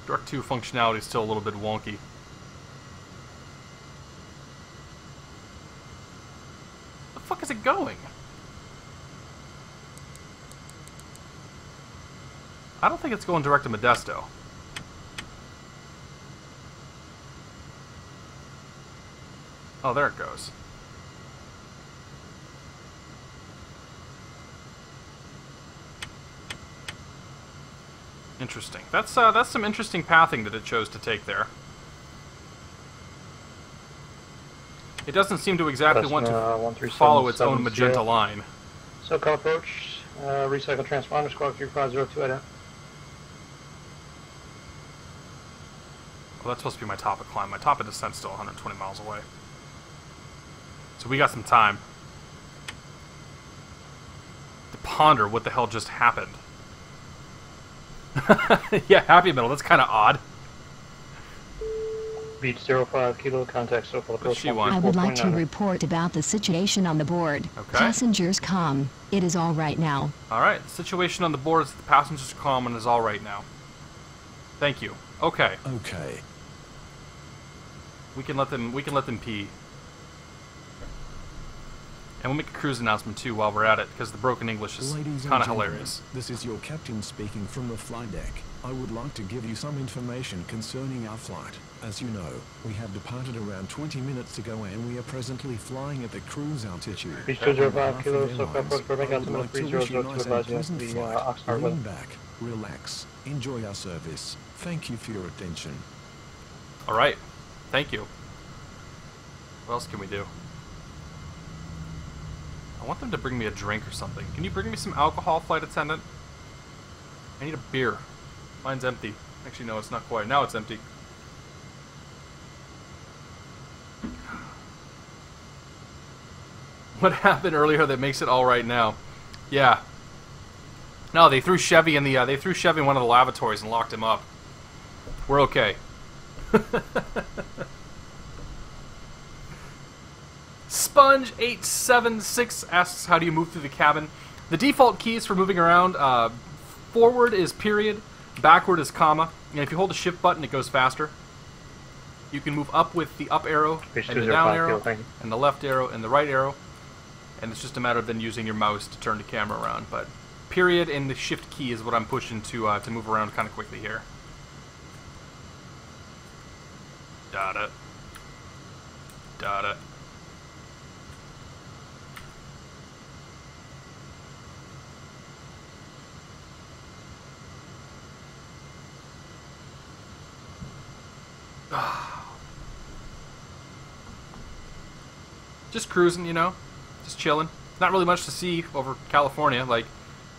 Direct 2 functionality is still a little bit wonky. The fuck is it going? I don't think it's going direct to Modesto. Oh, there it goes. Interesting. That's some interesting pathing that it chose to take there. It doesn't seem to exactly want to follow its own magenta line. SoCal approach, recycle transponder, squawk 3502 ident. Well, that's supposed to be my top of climb. My top of descent's still 120 miles away. So we got some time to ponder what the hell just happened. Yeah, happy middle. That's kind of odd. Beach 05 kilo, contact SoCal approach. I would like to report about the situation on the board. Okay. Passengers calm. It is all right now. All right. The situation on the board is that the passengers are calm and is all right now. Thank you. Okay. Okay. We can let them pee. And we'll make a cruise announcement too while we're at it, because the broken English is kind of hilarious. This is your captain speaking from the flight deck. I would like to give you some information concerning our flight. As you know, we have departed around 20 minutes ago and we are presently flying at the cruise altitude. Beach 205 kilo, SoCal approach, Burbank altimeter 3002 to advise you of the Oxnard weather. Lean back, relax, enjoy our service. Thank you for your attention. All right. Thank you. What else can we do? I want them to bring me a drink or something. Can you bring me some alcohol, flight attendant? I need a beer. Mine's empty. Actually, no, it's not quite. Now it's empty. What happened earlier that makes it all right now? Yeah. No, they threw Chevy in the they threw Chevy in one of the lavatories and locked him up. We're okay. Sponge876 asks, how do you move through the cabin? The default keys for moving around, forward is period, backward is comma, and if you hold the shift button it goes faster. You can move up with the up arrow, and the down arrow, and the left arrow, and the right arrow, and it's just a matter of then using your mouse to turn the camera around, but period and the shift key is what I'm pushing to move around kind of quickly here. Got it. Got it. Just cruising, you know, just chilling. Not really much to see over California. Like,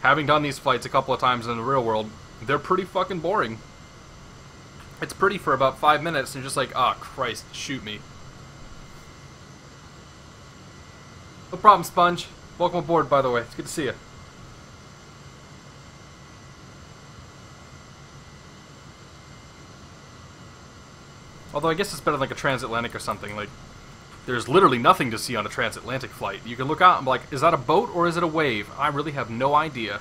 having done these flights a couple of times in the real world, they're pretty fucking boring. It's pretty for about 5 minutes, and you're just like, oh, Christ, shoot me. No problem, Sponge. Welcome aboard, by the way. It's good to see you. Although I guess it's better than like a transatlantic or something. Like, there's literally nothing to see on a transatlantic flight. You can look out and be like, is that a boat or is it a wave? I really have no idea.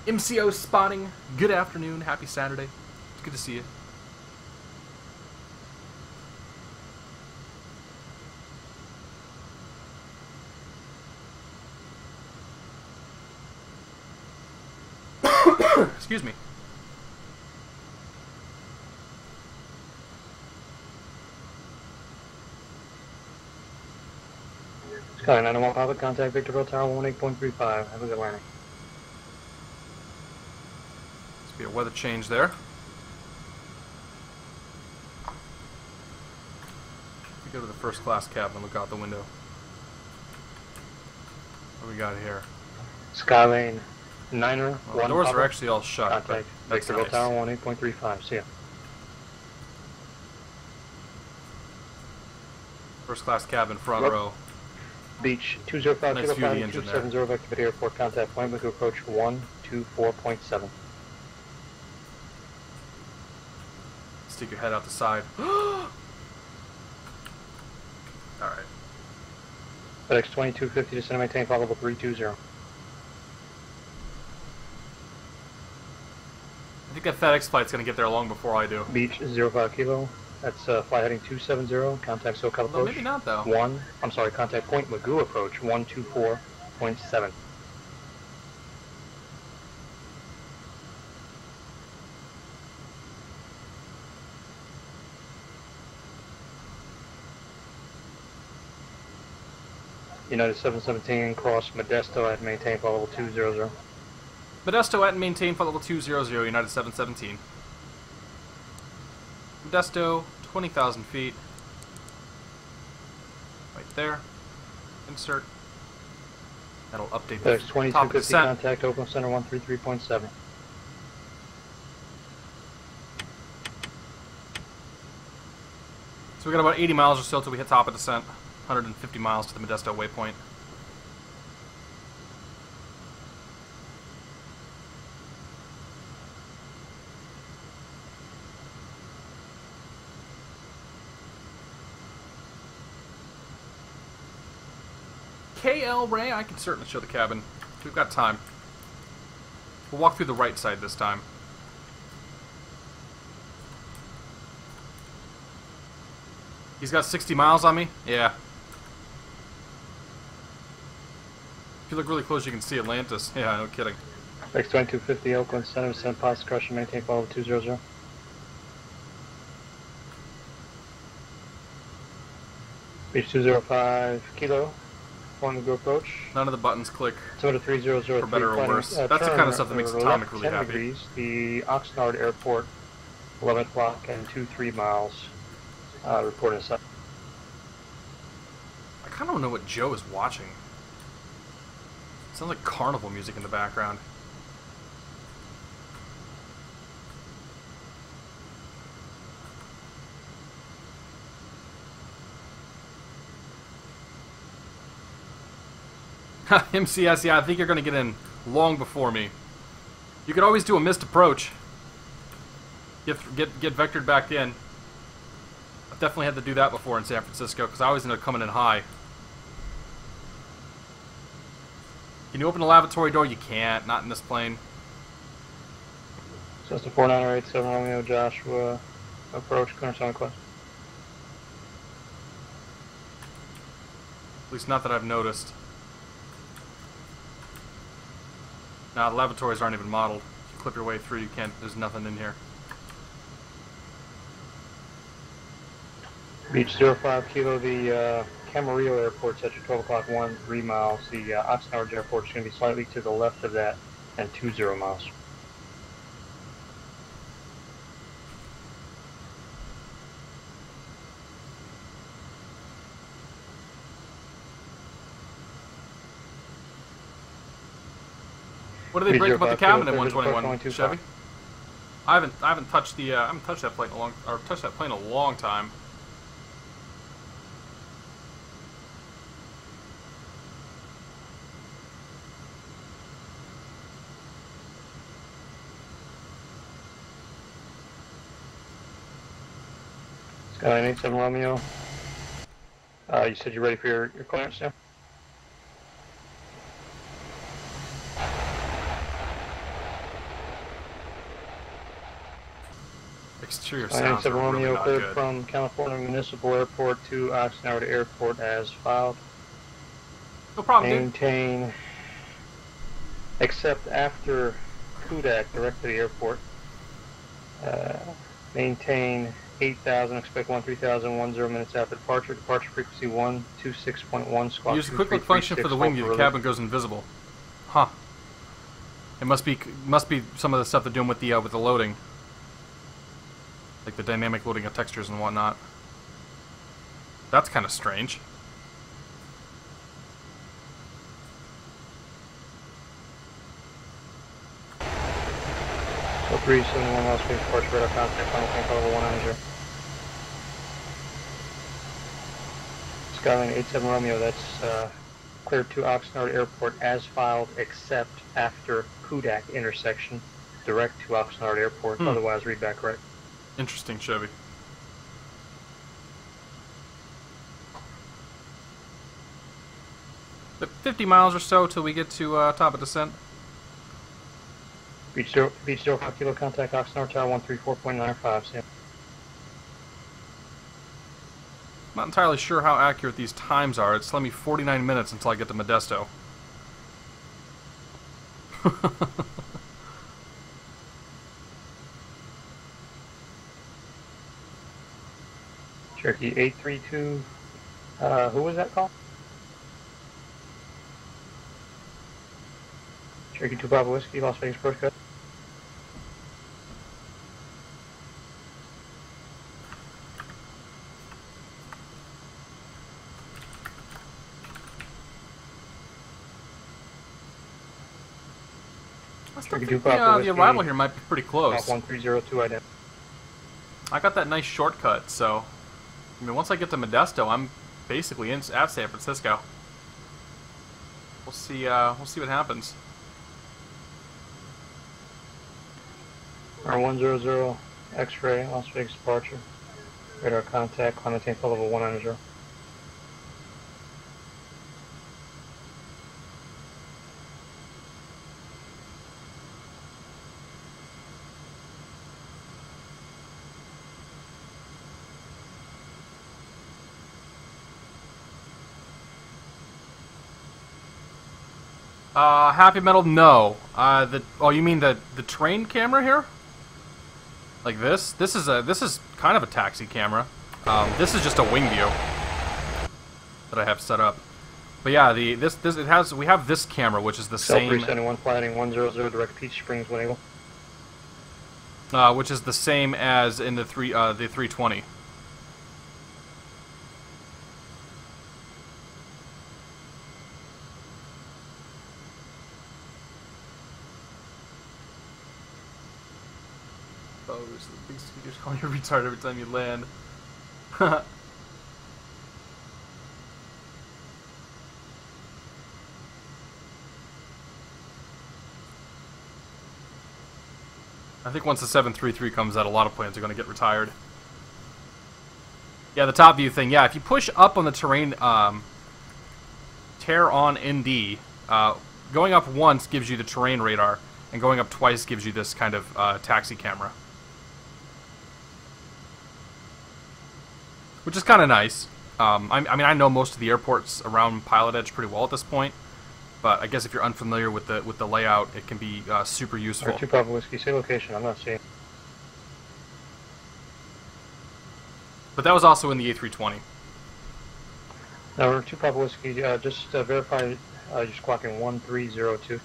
MCO spotting. Good afternoon. Happy Saturday. It's good to see you. Excuse me. Sky 901 Papa, contact Victorville Tower 18.35. Have a good landing. Must be a weather change there. We go to the first class cabin and look out the window. What do we got here? Skylane 9er. Well, the doors are actually all shut. Contact Victorville Tower 18.35. See ya. First class cabin, front row. Beach 205 nice Kilo view of the 5 engine 270 Vector Airport, contact point to approach 124.7. Stick your head out the side. Alright. FedEx 2250 descend and maintain flight level 320. I think that FedEx flight's gonna get there long before I do. Beach 05 Kilo. That's flight heading 270. Contact SoCal approach. Well, maybe not though. Contact point Magoo approach 124.7. United 717 cross Modesto at maintain flight level 200. Modesto at and maintain flight level 200, United 717. Modesto, 20,000 feet. Right there. Insert. That'll update the FedEx top of 2250 descent. contact Oakland Center 133.7. So we got about 80 miles or so till we hit top of descent. 150 miles to the Modesto waypoint. KL Ray, I can certainly show the cabin. We've got time. We'll walk through the right side this time. He's got 60 miles on me? Yeah. If you look really close, you can see Atlantis. Yeah, no kidding. FedEx 2250 Oakland Center, send pause crushing, maintain follow 200. Beach 205 Kilo, on the go approach. None of the buttons click. Altimeter 3003. For better or worse. That's the kind of stuff that makes Atomic really happy. Degrees, the Oxnard Airport, 11 o'clock and 23 miles. Reporting sight. I kind of don't know what Joe is watching. Sounds like carnival music in the background. MCS, yeah, I think you're going to get in long before me. You could always do a missed approach. Get vectored back in. I've definitely had to do that before in San Francisco, because I always end up coming in high. Can you open the lavatory door? You can't. Not in this plane. Cessna 4987 Romeo Joshua, approach, clearance on request. At least not that I've noticed. Nah, the lavatories aren't even modeled. If you clip your way through, you can't. There's nothing in here. Beach 05 Kilo, the Camarillo Airport's at your 12 o'clock 3 miles. The Oxnard Airport is going to be slightly to the left of that and 20 miles. What do they break about the cabin in 121, Chevy? I haven't touched the I haven't touched that plane in a long time. Skyline 87 Romeo. You said you're ready for your clearance now? Exterior sounds are really not cleared good. from California Municipal Airport to Oxnard Airport as filed. No problem, Maintain, except after Kudak, direct to the airport. Maintain 8,000, expect 13,000, 10 minutes after departure. Departure frequency 126.1, squawk. Use the quick look function for the wing view. The cabin goes invisible. Huh. It must be some of the stuff they're doing with the loading. Like the dynamic loading of textures and whatnot. That's kind of strange. So 371 Las Vegas departure radar contact, final tank level 190. Skyline 87 Romeo, that's cleared to Oxnard Airport as filed, except after Kudak intersection, direct to Oxnard Airport, otherwise read back correct. Interesting, Chevy. But 50 miles or so till we get to top of descent. Beach 05 Kilo, contact Oxnard Tower 134.95. Sam. Not entirely sure how accurate these times are. It's telling me 49 minutes until I get to Modesto. Cherokee 832, who was that call? Cherokee 2 Bravo Whiskey, Las Vegas Approach Code. I still think the arrival here might be pretty close. 1302 identity. I got that nice shortcut, so I mean, once I get to Modesto, I'm basically at San Francisco. We'll see what happens. R100 X-ray, Las Vegas departure. Radar contact, climb maintain full level 190. Happy Metal, no. Oh, you mean the train camera here? Like this? This is kind of a taxi camera. This is just a wing view that I have set up. But yeah, we have this camera, which is the same. 371 flighting 100 direct Peach Springs when which is the same as in the 320. You just call you retard every time you land. I think once the 733 comes out, a lot of planes are going to get retired. Yeah, the top view thing. Yeah, if you push up on the terrain, tear on ND, going up once gives you the terrain radar, and going up twice gives you this kind of taxi camera. Which is kind of nice. I mean, I know most of the airports around PilotEdge pretty well at this point, but I guess if you're unfamiliar with the layout, it can be super useful. R2 Papa Whiskey, say location. I'm not seeing. But that was also in the A320. No, R2 Papa Whiskey. Just verify you're squawking 1302.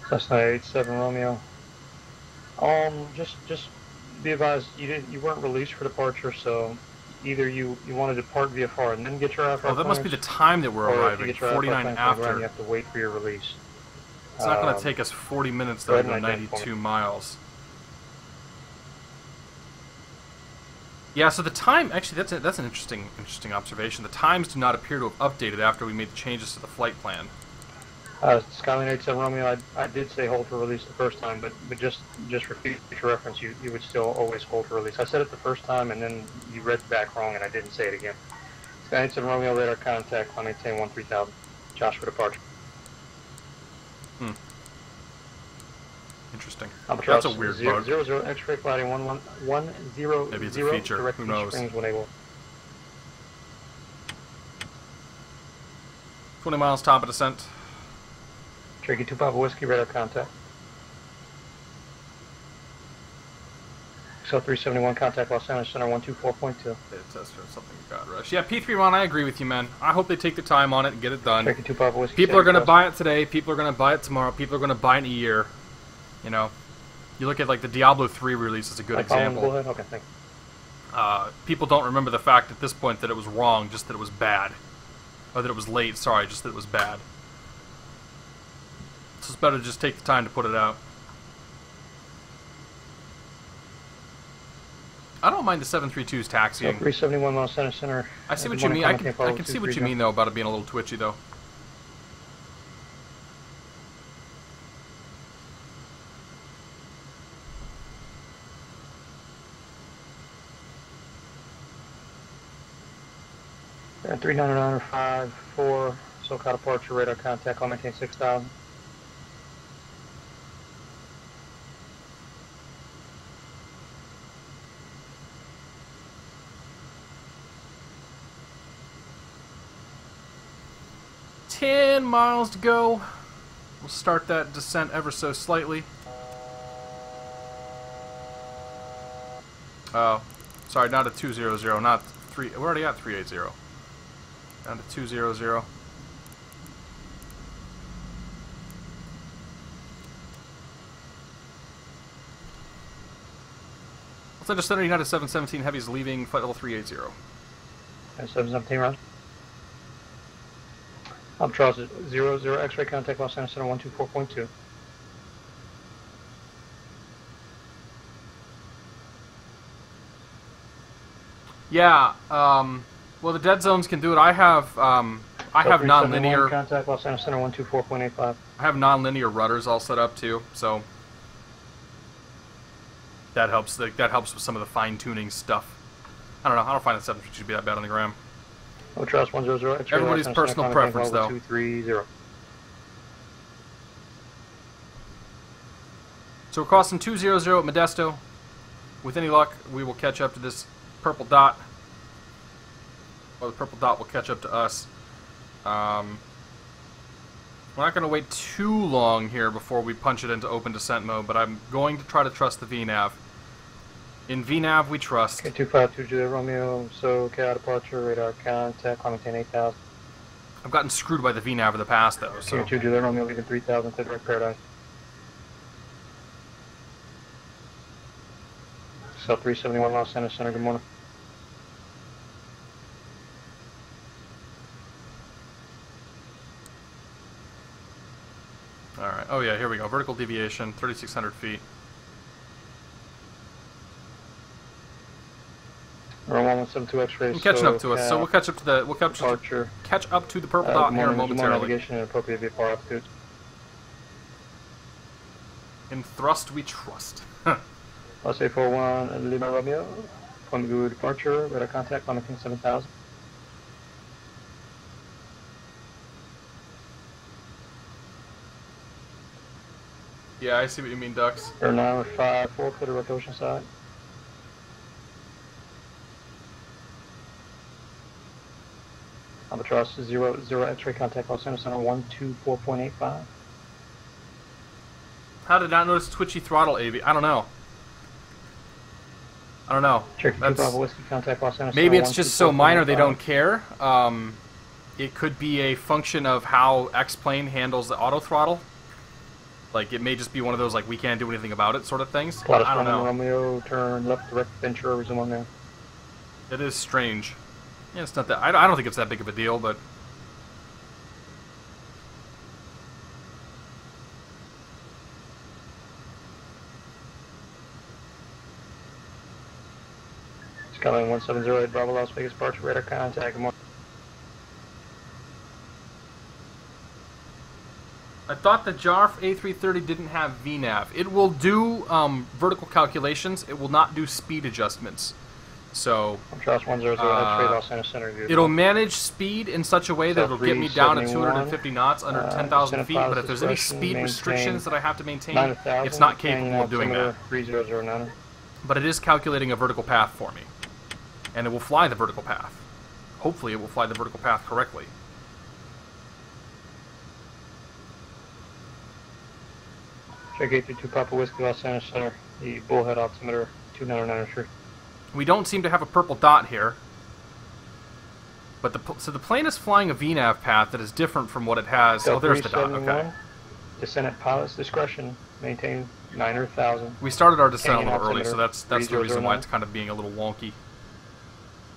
Cessna 87 Romeo. Just be advised, you weren't released for departure, so either you want to depart VFR and then get your IFR. Oh, that must be the time that we're arriving. 49 after. You have to wait for your release. It's not going to take us 40 minutes though to go 92 miles. Yeah, so the time actually that's an interesting observation. The times do not appear to have updated after we made the changes to the flight plan. Skyline 87 Romeo, I did say hold for release the first time, but just for future reference, you would still always hold for release. I said it the first time, and then you read back wrong, and I didn't say it again. Skyline 87 Romeo, radar contact, climb maintain 13000. Joshua departure. Interesting. Albatross, that's a weird bug. 00 X-ray flighting 110. Maybe it's a feature. Direct Who knows? Springs when able. 20 miles top of descent. Cherokee 2 Papa Whiskey, radar contact. XL 371, contact Los Angeles Center 124.2. Test for something got rush. Yeah, P3 I agree with you, man. I hope they take the time on it and get it done. Cherokee 2 Papa Whiskey. People are going to buy it today. People are going to buy it tomorrow. People are going to buy it in a year. You know, you look at like the Diablo 3 release is a good example. Go ahead. Okay, thank you. People don't remember the fact at this point that it was wrong, just that it was bad. Or that it was late, sorry, just that it was bad. So it's better to just take the time to put it out. I don't mind the 732's taxiing. 371 Los Angeles Center. I see what you mean. I can see what you mean though about it being a little twitchy though. Yeah, 39954, SoCal departure, radar contact, call maintain 6000. $10 miles to go. We'll start that descent ever so slightly. Oh, sorry, not a 200, not 3. We're already at 380. Down to 200. Center Center, United 717 Heavies leaving flight level 380. And 717 round. Charles, 00 X-ray contact Los Angeles Center 124.2. Yeah, well, the dead zones can do it. I have non-linear contact Los Angeles Center 124.85. I have non-linear rudders all set up too, so that helps. That helps with some of the fine-tuning stuff. I don't know. I don't find that 750 should be that bad on the ground. Charles 100 X-ray. Everybody's personal preference, though. 230. So we're crossing 200 at Modesto. With any luck, we will catch up to this purple dot, or the purple dot will catch up to us. We're not going to wait too long here before we punch it into open descent mode, but I'm going to try to trust the VNAV. In VNAV, we trust. Okay, 2520 Romeo, so KLAS departure, radar contact, climb maintain 8000. I've gotten screwed by the VNAV in the past, though. So 220 Romeo, leaving 3000 to direct Paradise. South 371 Los Angeles Center, good morning. Alright, oh yeah, here we go. Vertical deviation, 3,600 feet. We're 1172 X-ray. Catching up to us, so we'll catch up to the catch up to the purple dot here momentarily. Navigation and appropriate VFR altitude. In thrust we trust. I'll say 41 Lima Romeo. Flamingo departure, radar contact, climb maintain 7000. Yeah, I see what you mean, Ducks. Air 954, clear to direct ocean side. Albatross 00 X-ray contact Los Angeles Center 124.85. How did I not notice twitchy throttle, AV? I don't know. I don't know. That's, whiskey contact Los Angeles maybe Center it's just so minor they don't care. It could be a function of how X-Plane handles the auto throttle. Like, it may just be one of those, like, we can't do anything about it sort of things. I don't know. Romeo, turn left, direct Ventura, resume on there. It is strange. Yeah, it's not that. I don't think it's that big of a deal, but. Skyline 1708, Bravo Las Vegas, departure, radar contact. I thought the JARF A330 didn't have VNAV. It will do vertical calculations. It will not do speed adjustments. So it'll manage speed in such a way that it'll get me down to 250 knots under 10,000 feet. But if there's any speed restrictions that I have to maintain, it's not capable of doing that. But it is calculating a vertical path for me, and it will fly the vertical path. Hopefully, it will fly the vertical path correctly. Check 832 Papa Whiskey Los Angeles Center, the bullhead altimeter 299. We don't seem to have a purple dot here, but so the plane is flying a VNAV path that is different from what it has. Oh, there's the dot. Okay. Descent at pilot's discretion. Maintain 9,000. We started our descent a little early, so that's the reason why it's kind of being a little wonky.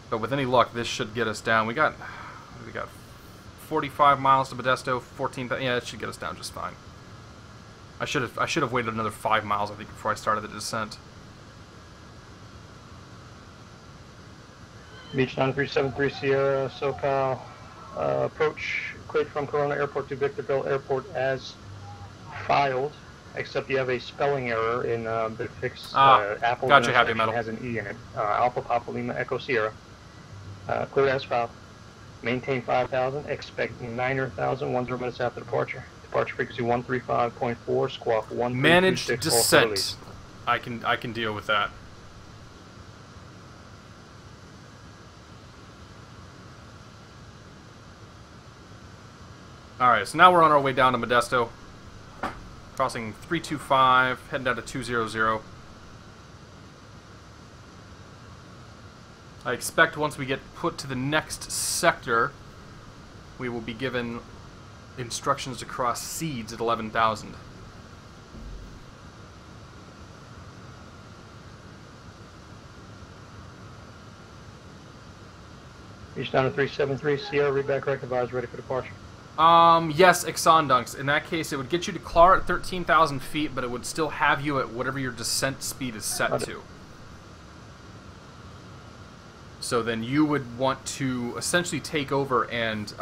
But with any luck, this should get us down. We got 45 miles to Modesto, 14. Yeah, it should get us down just fine. I should have waited another 5 miles, I think, before I started the descent. Beach 9373 Sierra, SoCal, approach cleared from Corona Airport to Victorville Airport as filed, except you have a spelling error in the fix. Apple gotcha, Happy Metal. Has an E in it. Alpha Papa Lima Echo Sierra. Cleared as filed. Maintain 5,000. Expect 9,000. 10 minutes after departure. Departure frequency 135.4. Squawk 1. Managed descent. I can deal with that. Alright, so now we're on our way down to Modesto. Crossing 325, heading down to 200. I expect once we get put to the next sector, we will be given instructions to cross seeds at 11,000. Eastern 373, Sierra, read back correct, advise, ready for departure. Yes, Exondunks. In that case, it would get you to CLAR at 13,000 feet, but it would still have you at whatever your descent speed is set to. So then you would want to essentially take over and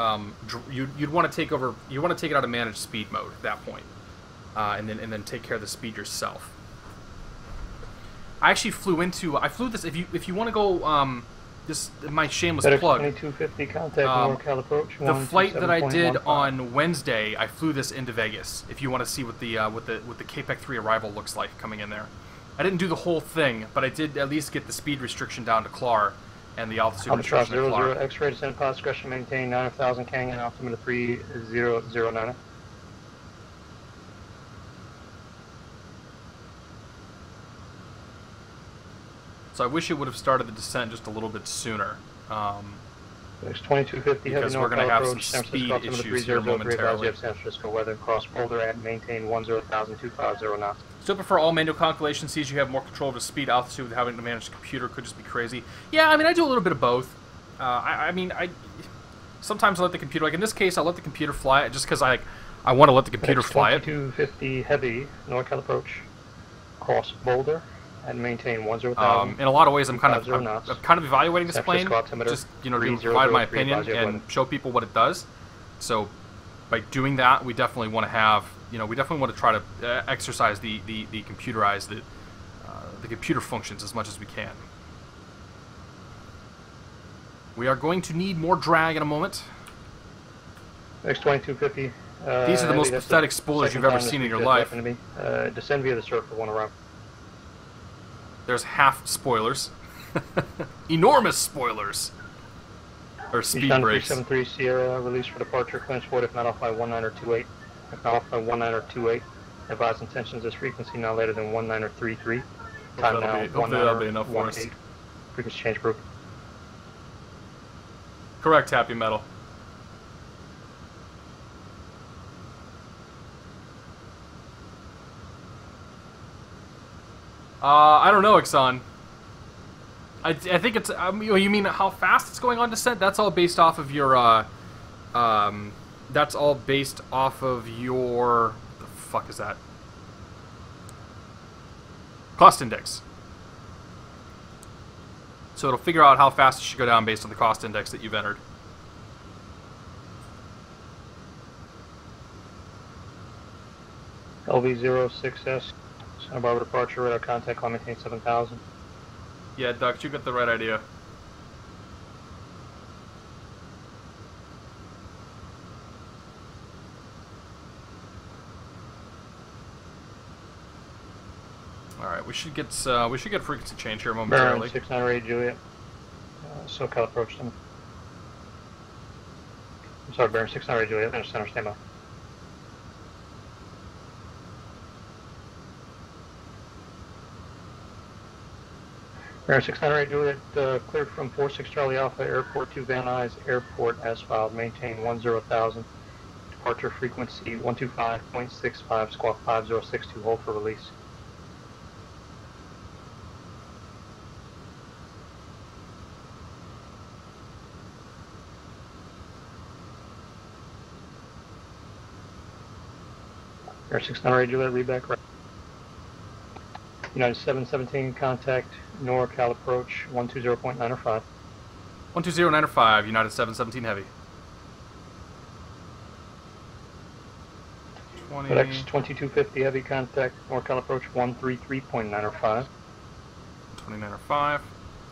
you'd want to take over. You want to take it out of managed speed mode at that point, and then take care of the speed yourself. I actually flew this. If you want to go, this my shameless plug. 2250 contact NorCal approach. The flight that I did on Wednesday, I flew this into Vegas. If you want to see what the KPEC 3 arrival looks like coming in there, I didn't do the whole thing, but I did at least get the speed restriction down to CLAR and the altitude restriction to CLAR. X-ray descent pod discretion maintain 9,000 Canyon altimeter 3009. So I wish it would have started the descent just a little bit sooner. It's 2250 because we're going to have some speed issues here momentarily. San Francisco weather cross Boulder at maintain 10,250 knots. Still prefer all manual calculation. Sees you have more control of the speed, altitude, with having to manage the computer could just be crazy. Yeah, I mean I do a little bit of both. I sometimes I let the computer, like in this case, I let the computer fly it just because I want to let the computer fly it. 2250 heavy NorCal approach cross Boulder. And maintain 10,000. In a lot of ways, I'm kind of evaluating this plane, just to provide my opinion and show people what it does. So, by doing that, we definitely want to have, we definitely want to try to exercise the computerize the computer functions as much as we can. We are going to need more drag in a moment. X2250. These are the most pathetic spoilers you've ever seen in your life. Descend via the surf for one around. There's half spoilers. Enormous spoilers. Or speed brakes. 373 Sierra, release for departure, clinch forward if not off by 19 or 28. If not off by 19 or 28, advise intentions this frequency not later than 19 or 33. Time now, 19 that'll be enough for us. Frequency change group. Correct, Happy Metal. I don't know, Exxon. I think it's. You mean how fast it's going on descent? That's all based off of your. That's all based off of your. The fuck is that? Cost index. So it'll figure out how fast it should go down based on the cost index that you've entered. LV06S. Santa Barbara departure, radar contact, climb maintain 7,000. Yeah, Duck, you got the right idea. All right, we should get frequency change here momentarily. 698 Juliet. SoCal approach them. I'm sorry, Baron 698 Juliet. Center standby. Baron 698 Juliet, cleared from 46 Charlie Alpha, Airport 2 Van Nuys, Airport as filed, maintain 10,000, departure frequency 125.65, squawk 5062, hold for release. Baron 698 Juliet, read back right. United 717, contact NorCal approach 120.905. 120.905, United 717 Heavy. FedEx 2250 Heavy, contact NorCal approach 133.905. 2905.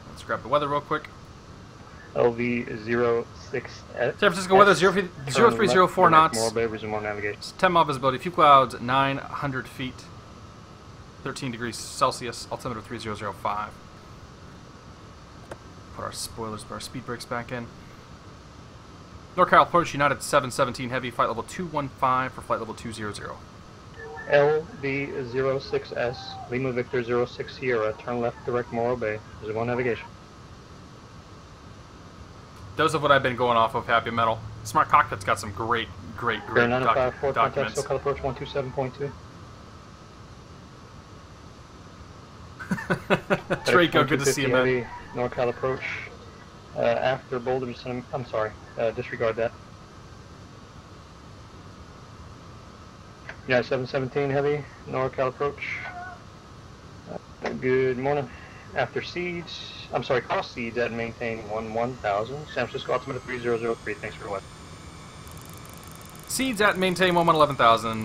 Let's grab the weather real quick. LV06S. San Francisco weather 0304 knots. Morro Bay, resume on navigation. 10 mile visibility, few clouds, 900 feet. 13 degrees Celsius, altimeter 3005. Put our spoilers, put our speed brakes back in. NorCal approach United 717 Heavy, flight level 215 for flight level 200. LV06S, Lima Victor 06 Sierra, turn left direct Morro Bay, resume on navigation. Those are what I've been going off of, Happy Metal. Smart Cockpit's got some great documents. Contact SoCal approach 127.2. Draco, good to see you, man. NorCal approach After Boulder, I'm sorry, disregard that. Yeah, 717 heavy, NorCal approach. Good morning. After seeds, I'm sorry, cross seeds at maintain 1000. San Francisco altimeter 3003. Thanks for what? Seeds at maintain 11,000.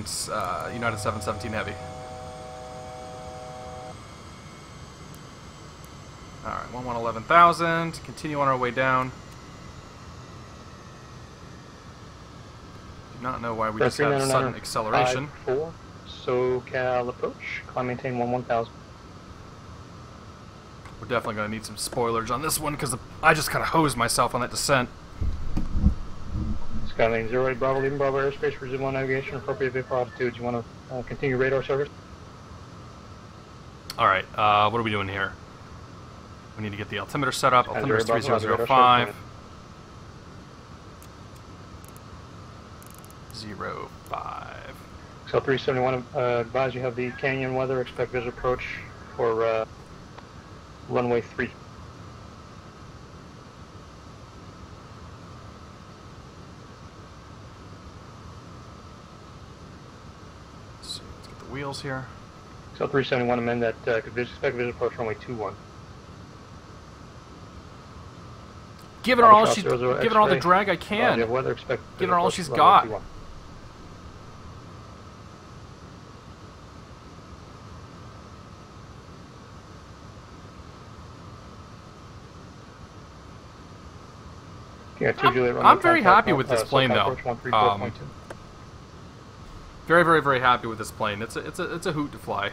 United 717 heavy. All right, 11,000. Continue on our way down. Do not know why we just had sudden acceleration. 4, SoCal approach. Climb maintain 11,000. We're definitely going to need some spoilers on this one because I just kind of hosed myself on that descent. Skylane 08 Bravo, leaving Bravo airspace, resume on navigation, appropriate vehicle altitude. You want to continue radar service? Alright, what are we doing here? We need to get the altimeter set up. Altimeter is 3005. 05. So 371, advise you have the canyon weather, expect visual approach for runway 3. So let's get the wheels here. So 371, amend that, could expect visual approach runway 21. Giving her all the drag I can. Weather, expect giving her all she's got. 21. Yeah, I'm very happy with this plane, though. Very, very, very happy with this plane. It's a hoot to fly.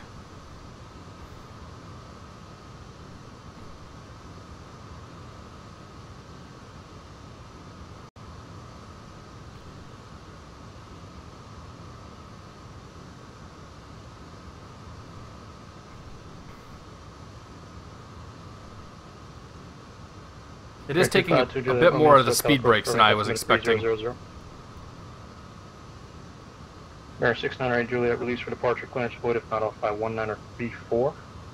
It is taking a bit more of the speed brakes than I was expecting. Mirror 698 Juliet, release for departure, clearance void if not off by 1934.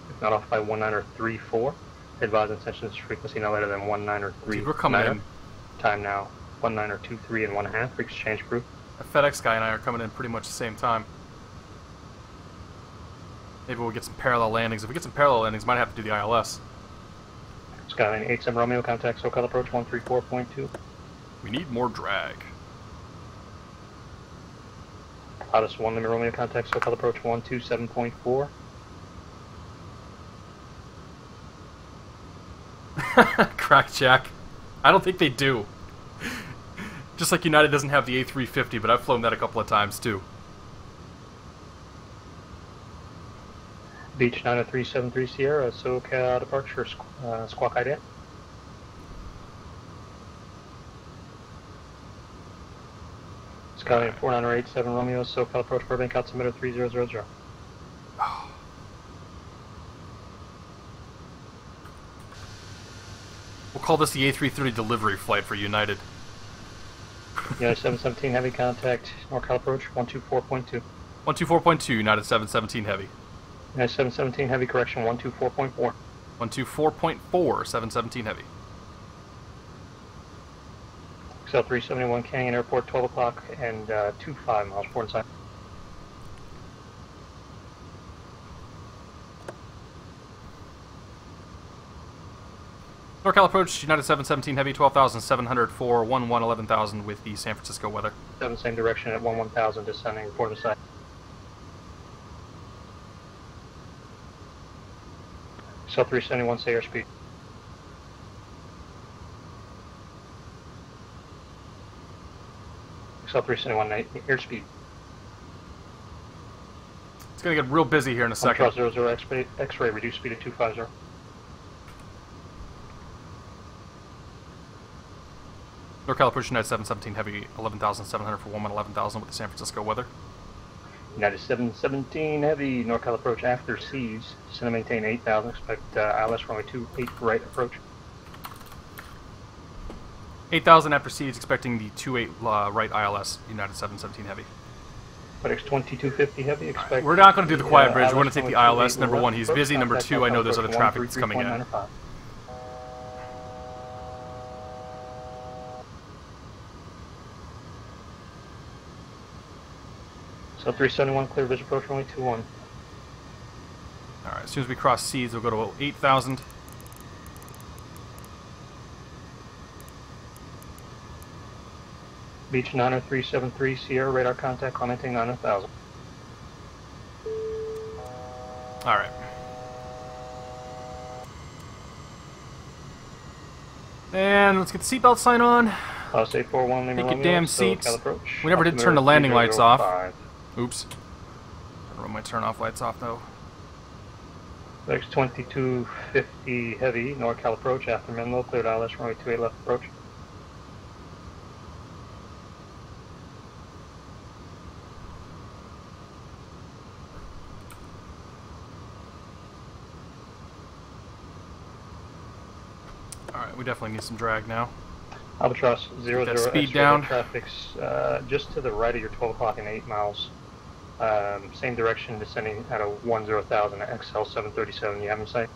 If not off by 1934. Advise intentions frequency no later than 1933. We're coming in. Time now 1923 and 1/2. Exchange crew. A FedEx guy and I are coming in pretty much the same time. Maybe we'll get some parallel landings. If we get some parallel landings, might have to do the ILS. Skylane 87 Romeo, contact SoCal approach 134.2. We need more drag. Lotus 1 Lima Romeo, contact SoCal approach 127.4. Crackjack. I don't think they do. Just like United doesn't have the A350, but I've flown that a couple of times too. Beach 90373 Sierra, SoCal departure, squawk ID. Skylane 4987 Romeo, SoCal approach, Burbank, altimeter 3000. We'll call this the A330 delivery flight for United. United 717 Heavy, contact NorCal approach 124.2. 124.2, United 717 Heavy. United 717 Heavy, correction 124.4. 124.4, 717 Heavy. XL 371 Canyon Airport, 12 o'clock and 25 miles port inside. NorCal approach, United 717 Heavy, 12,700 for 11,000 with the San Francisco weather. Same direction at 11,000, descending, report to site. XL 371, say airspeed. XL 371, airspeed. It's going to get real busy here in a second. 00 X-ray, reduce speed to 250. NorCal approach, United 717 Heavy, 11,700 for 11,000 with the San Francisco weather. United 717 Heavy, NorCal approach after seas, send to maintain 8,000, expect ILS runway 28 right approach. 8,000 after seas, expecting the 28 right ILS, United 717 Heavy. FedEx 2250 Heavy, expect... Right, we're not going to do the quiet bridge, we're going to take the ILS. Number one, he's busy. Number two, I know there's other traffic that's coming in. So 371, clear visual approach runway 21. Alright, as soon as we cross seas, we'll go to 8,000. Beach 90373, Sierra, radar contact, commenting 9,000. Alright. And let's get the seatbelt sign on. I'll say 41 Lima Take your Romeo, damn so seats. approach. We never did turn the landing lights off. 3005. Oops. I run my turn off lights off though. X 2250 heavy, NorCal approach, after Menlo, cleared ILS runway 28 left approach. Alright, we definitely need some drag now. Albatross 00 that speed X-ray, down. Traffic's just to the right of your 12 o'clock and 8 miles. Same direction, descending at a 10,000 XL 737. You have in sight?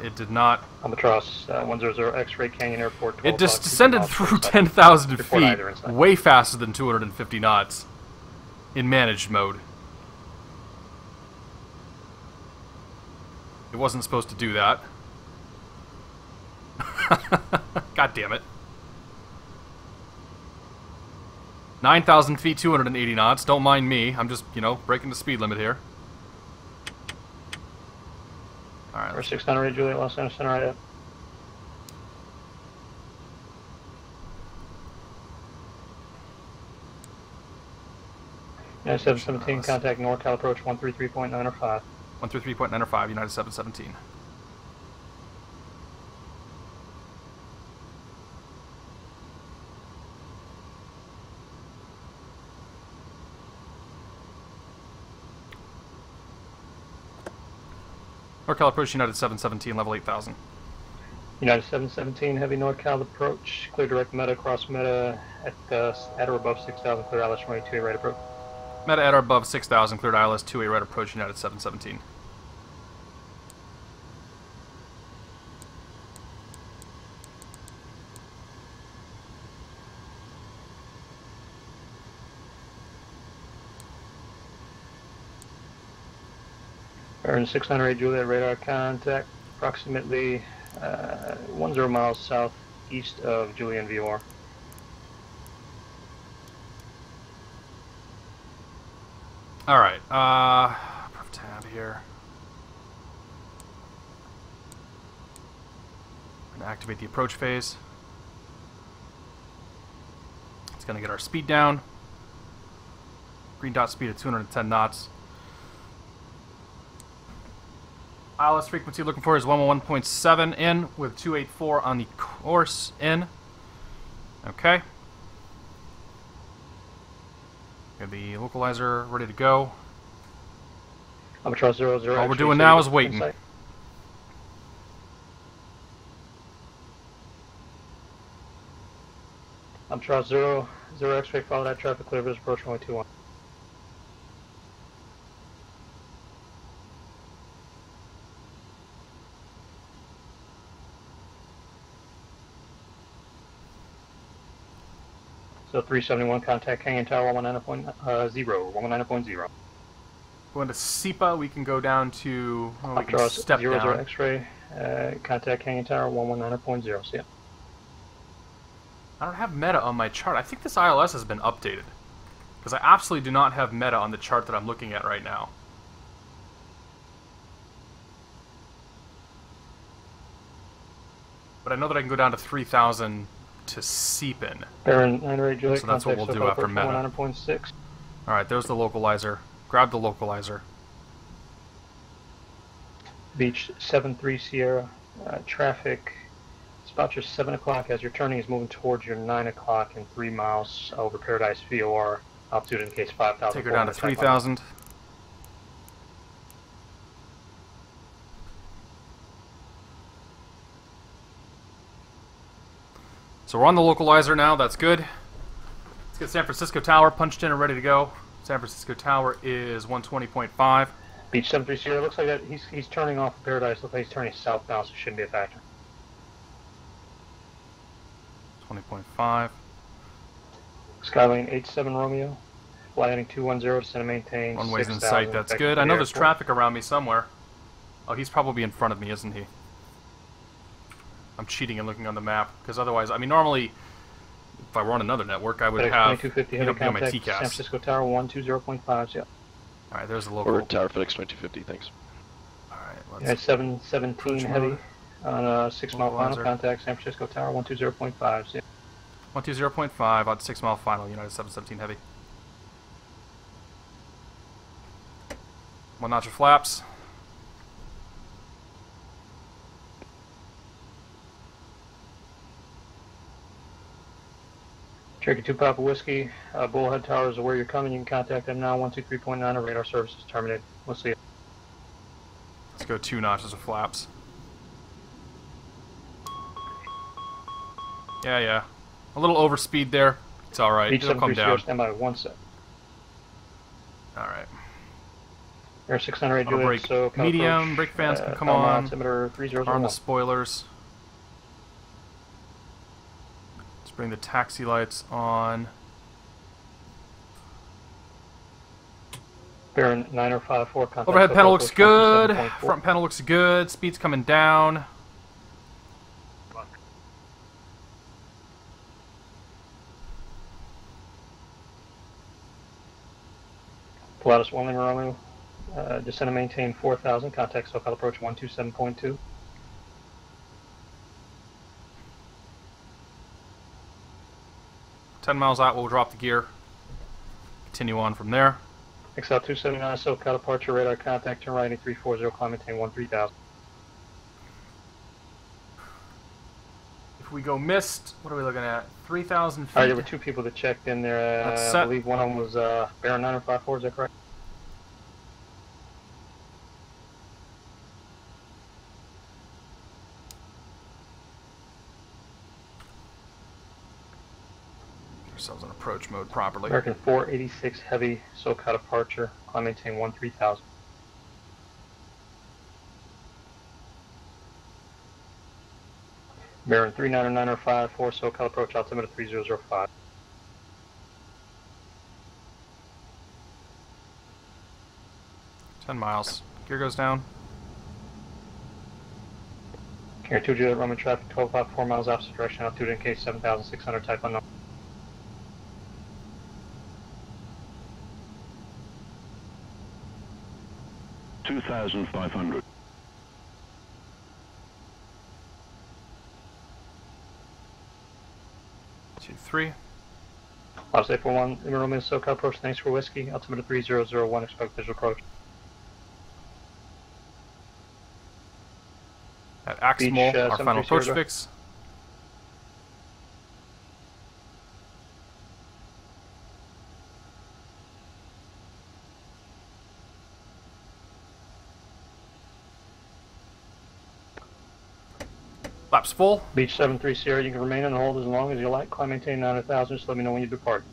It did not. Albatross 100 X-ray Canyon Airport. 12 It just o'clock, descended 2 through miles, 10,000 report feet, either in sight. way faster than 250 knots, in managed mode. It wasn't supposed to do that. God damn it. 9,000 feet, 280 knots. Don't mind me. I'm just, you know, breaking the speed limit here. Alright. 600 Juliet, Los Angeles Center, right up. United 717, contact NorCal approach 133.905. 133.905, United 717. NorCal approach, United 717, level 8,000. United 717, heavy NorCal approach, clear direct meta, cross meta at or above 6,000, clear ILS runway 28 right approach. Meta at or above 6,000, cleared ILS 28 right approach, United 717. Earn 608 Juliet, radar contact, approximately 10 miles southeast of Julian VOR. Alright, tab here. We're gonna activate the approach phase. It's gonna get our speed down. Green dot speed at 210 knots. ILS frequency looking for is 111.7 in with 284 on the course in. Okay. Got the localizer ready to go. Albatross 00. All we're doing now is waiting. Insight. Albatross 00 X-ray, follow that traffic, clear visual approach runway 21. So 371, contact Canyon Tower 119.0, 119.0. Going to SEPA, we can go down to, well, we can Albatross step 00 down. X-ray, contact Canyon Tower 119.0. See ya. I don't have meta on my chart. I think this ILS has been updated. Because I absolutely do not have meta on the chart that I'm looking at right now. But I know that I can go down to 3,000 to Seepin. Baron 98 Juliet, So that's what we'll do after meta. 119.6. Alright, there's the localizer. Grab the localizer. Beach 73 Sierra, traffic. It's about your 7 o'clock as your turning is moving towards your 9 o'clock and 3 miles over Paradise VOR. Altitude indicates 5,000. Take her down to 3,000. So we're on the localizer now, that's good. Let's get San Francisco Tower punched in and ready to go. San Francisco Tower is 120.5. Beach 73 Sierra, looks like that he's turning off of Paradise, looks like he's turning southbound, so it shouldn't be a factor. 20.5. Skylane 87 Romeo, fly heading 210, descend and maintain. One-way's in sight, that's good. I know there's traffic around me somewhere. Oh, he's probably in front of me, isn't he? I'm cheating and looking on the map, because otherwise, I mean, normally, if I were on another network, I would have, 2250 you know, heavy my contact, TCAS. San Francisco Tower 120.5, yeah. Alright, there's the local. Or Tower FedEx 2250, thanks. Alright, let's... Yeah, 717 heavy on 6 mile final, Localizer. contact San Francisco Tower 120.5, yeah. 120.5 on 6 mile final, United 717 heavy. One notch of flaps. Cherokee 2 Papa Whiskey, Bullhead Towers are where you're coming. You can contact them now. 123.9, radar services terminated. We'll see you. Let's go 2 notches of flaps. Yeah. A little overspeed there. It's alright. Beach It'll come 730, down. stand by 1 sec. Alright. Air 600 Auto brake so medium. Brake fans can come on. Altimeter 3001. Arm the spoilers. Let's bring the taxi lights on. Baron 9054, contact. Overhead panel looks good. 7.4. Front panel looks good. Speed's coming down. Pilatus 1 Lima Romeo, descend and maintain 4000, contact SoCal approach 127.2. $10 miles out, we'll drop the gear. Continue on from there. XL 279, SoCal departure, radar contact, turn right 8340, climb maintain 13000. If we go missed, what are we looking at? 3,000 feet. Alright, there were 2 people that checked in there. That's I believe one of them was Baron 9054, is that correct? Ourselves in approach mode properly. American 486 heavy, SoCal departure, climb maintain 13000. Baron 39954, SoCal approach, altimeter 3005. $10 miles. Gear goes down. Carrier 2 Juliet Roman traffic 1254 miles opposite direction, altitude in case 7600, type unknown. $2,500. 2-3. Lost 841, Lima Romeo SoCal approach, thanks for whiskey, altimeter 3001, expect visual approach. At Aximal, Beach, our final approach 730. fix. Laps full. Beach 73 Sierra, you can remain on hold as long as you like, climb maintain 900,000, just let me know when you depart.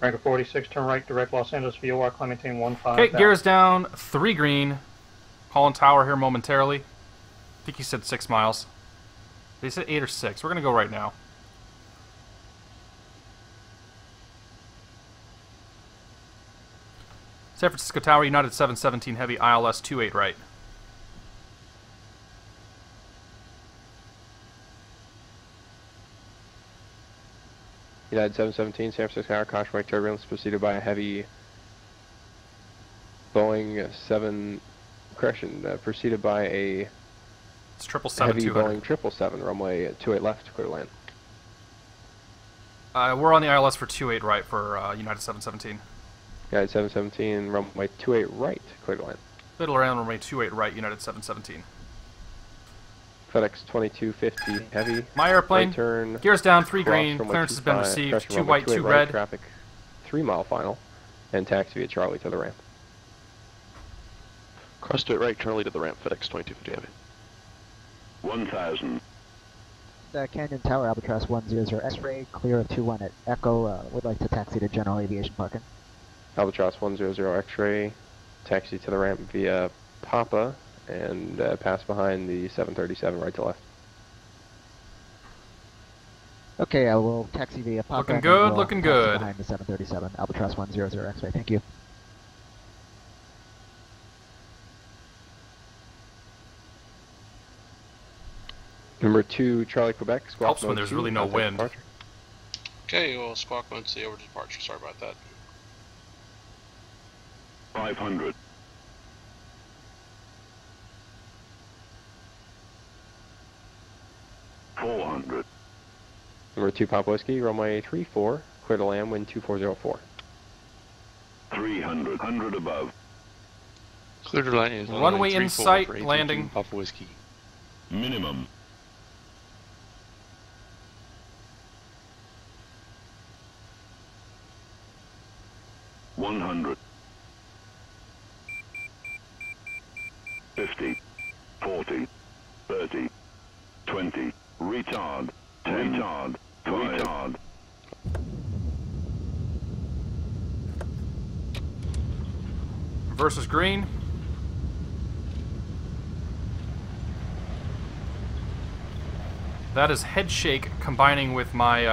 Ranker 46, turn right, direct Los Angeles VOR, climb maintain 15. Okay, gears down, 3 green. Calling tower here momentarily. I think he said 6 miles. They said 8 or 6. We're going to go right now. San Francisco Tower, United 717 heavy, ILS 28 right. United 717, San Francisco Tower, caution right turbulence, preceded by a heavy Boeing 7, correction, preceded by a It's 777 heavy 200. Boeing 777, runway 28 left, clear to land. We're on the ILS for 28 right for United 717. United 717, runway 28 right, clear to land. Little around runway 28 right, United 717. FedEx 2250 heavy. My airplane. Right turn. Gears down, 3 cross green. runway Clearance has been 25, received. correction, 2 runway white, 2 right, red. Traffic 3 mile final, and taxi via Charlie to the ramp. Cross to it right, Charlie to the ramp, FedEx 2250 heavy. 1,000. Canyon Tower, Albatross 100 X-ray, clear of 21 at Echo, would like to taxi to General Aviation Parking. Albatross 100 X-ray, taxi to the ramp via Papa, and pass behind the 737 right to left. Okay, I will taxi via Papa. Looking and good, we'll looking taxi good. behind the 737, Albatross 100 X-ray. Thank you. Number 2, Charlie, Quebec. Squawk Helps when mode there's 2, really no contact wind. departure. Okay, well, squawk mode C over to departure. Sorry about that. 500. 400. Number 2, Pop Whiskey, runway 34, clear to land, wind 2404. 300. 100 above. Clear to land is Runway in sight, landing. Papa Whiskey. Minimum. 100. 50. 40. 30. 20. Retard. 10. Retard. Retard. Versus green. That is head shake combining with my,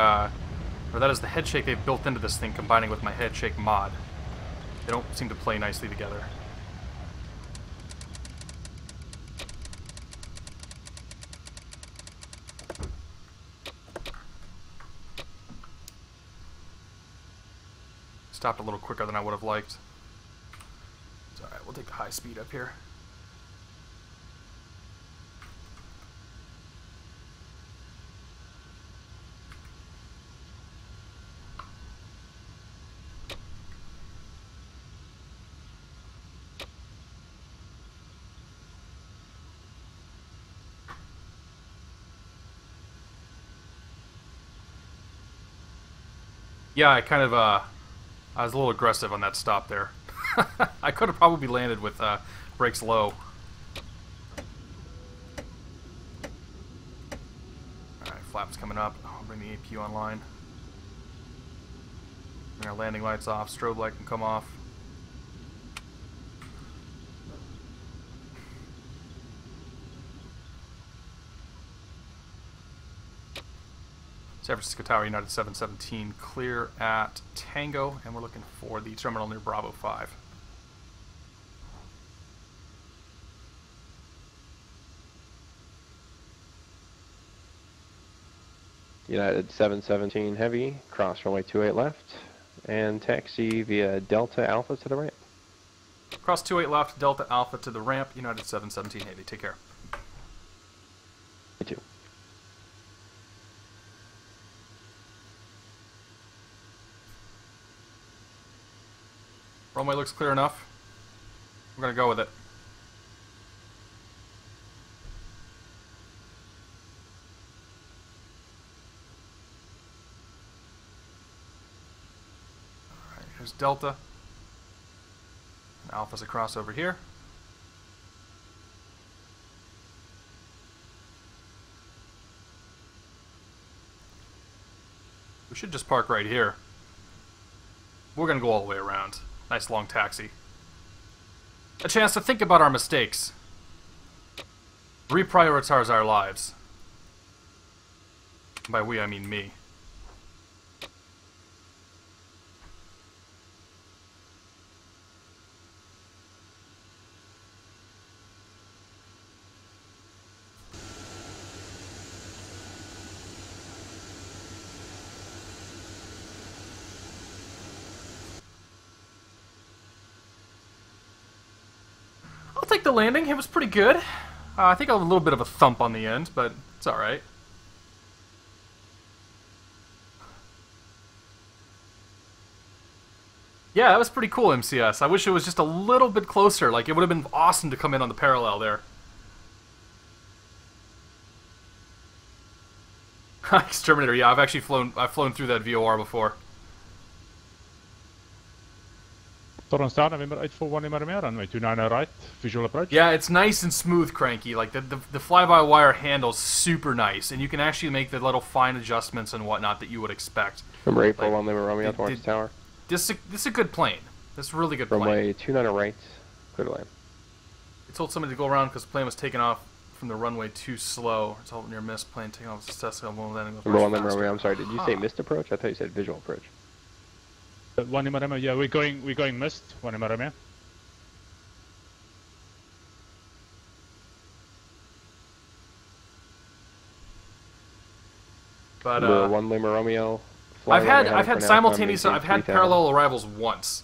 or that is the head shake they've built into this thing combining with my head shake mod. They don't seem to play nicely together. Stopped a little quicker than I would have liked. It's alright, we'll take the high speed up here. Yeah, I kind of, I was a little aggressive on that stop there. I could have probably landed with brakes low. Alright, flaps coming up. I'll bring the APU online. Bring our landing lights off. Strobe light can come off. San Francisco Tower, United 717, clear at Tango, and we're looking for the terminal near Bravo 5. United 717 Heavy, cross runway 28 left, and taxi via Delta Alpha to the ramp. Cross 28 left, Delta Alpha to the ramp, United 717 Heavy. Take care. Me too. Runway looks clear enough. We're going to go with it. Alright, here's Delta. And Alpha's across over here. We should just park right here. We're going to go all the way around. Nice long taxi. A chance to think about our mistakes. Reprioritize our lives. By we, I mean me. I'll take the landing. It was pretty good. I think I have a little bit of a thump on the end, but it's alright. Yeah, that was pretty cool, MCS. I wish it was just a little bit closer. Like, it would have been awesome to come in on the parallel there. Exterminator, yeah, I've flown through that VOR before. Torrens down, November 841 MRMR, runway 29 right, visual approach. Yeah, it's nice and smooth, Cranky. Like, the fly-by-wire handle's super nice, and you can actually make the little fine adjustments and whatnot that you would expect. Number 841 Lima Romeo towards the tower. This is a good plane. This is a really good plane. Runway 29 right, clear to land. I told somebody to go around because the plane was taking off from the runway too slow. Result near miss. Plane taking off successfully on one landing. Number 1 Lima Romeo, I'm sorry, did you say missed approach? I thought you said visual approach. 1 Lima Romeo, yeah, we're going missed. 1 Lima Romeo. But Number 1 Lima Romeo. I've had simultaneous. I've had parallel arrivals once.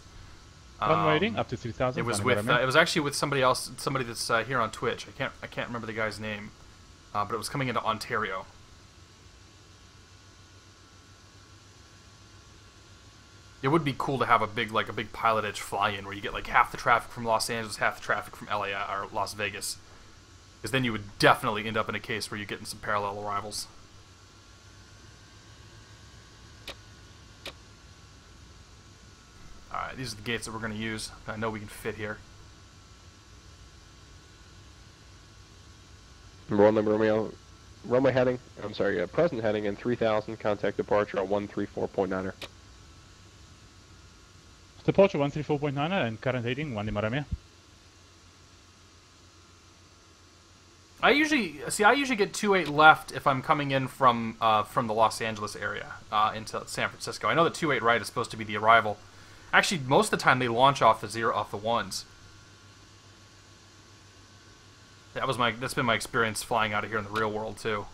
One waiting up to 3,000. It was with. It was actually with somebody else. Somebody that's here on Twitch. I can't remember the guy's name, but it was coming into Ontario. It would be cool to have a big PilotEdge fly-in where you get like half the traffic from Los Angeles, half the traffic from LA or Las Vegas, because then you would definitely end up in a case where you're getting some parallel arrivals. Alright, these are the gates that we're going to use. I know we can fit here. Number 1 Lima Romeo. Runway heading, I'm sorry, present heading in 3,000, contact departure at 134.9er. Departure 134.9er and current heading 1 Lima Romeo. I usually get 28 left if I'm coming in from the Los Angeles area into San Francisco. I know that 28 right is supposed to be the arrival. Actually, most of the time they launch off the ones. That's been my experience flying out of here in the real world too.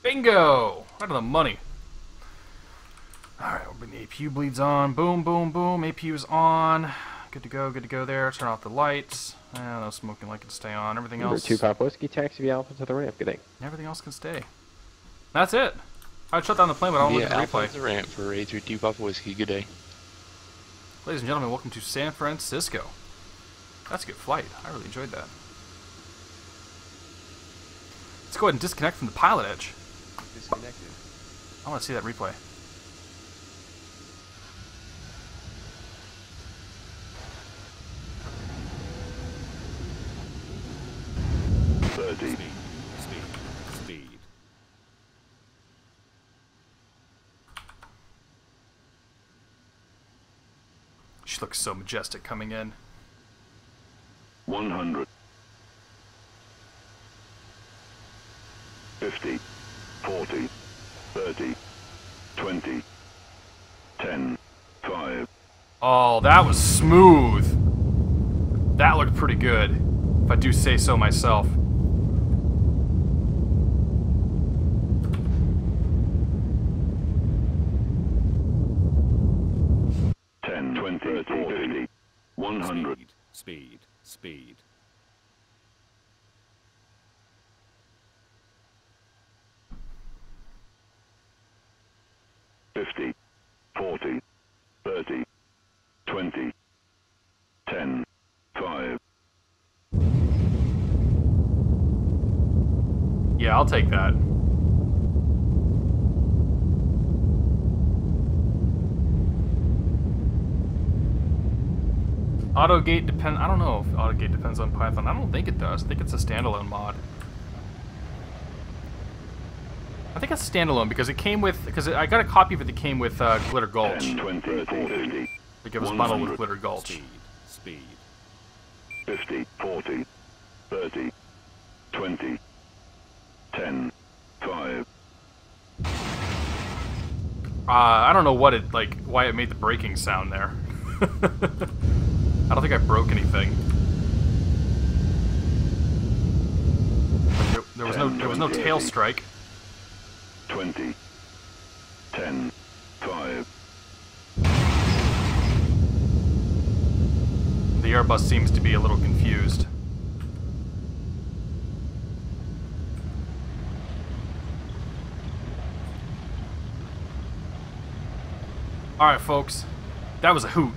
Bingo! Right on the money. Alright, we'll bring the APU bleeds on. Boom, boom, boom. APU's on. Good to go there. Turn off the lights. No smoking light can stay on. Everything else... Number 2 Pop Whiskey, taxi via Alpha to the ramp. Good day. Everything else can stay. That's it. I'd shut down the plane, but I don't look at the Alpha replay. to the ramp for A330 Papa Whiskey. Good day. Ladies and gentlemen, welcome to San Francisco. That's a good flight. I really enjoyed that. Let's go ahead and disconnect from the PilotEdge. Disconnected. I want to see that replay. Speed. She looks so majestic coming in. 100. 50. 40. 30. 20. 10. 5. Oh, that was smooth. That looked pretty good, if I do say so myself. Ten, 20, 30, 40, 100. Speed. 50, 40, 30, 20, 10, 5. Yeah, I'll take that. Autogate depend. I don't know if Autogate depends on Python. I don't think it does. I think it's a standalone mod. I think it's standalone because it came with. Because I got a copy of it that came with Glitter Gulch. 10, 20, 30, 50. Like it was bundled with Glitter Gulch. Speed. 50, 40, 30, 20, 10, 5. I don't know what it why it made the braking sound there. I don't think I broke anything. There was no tail strike. 20, 10, 5. The Airbus seems to be a little confused. Alright, folks. That was a hoot.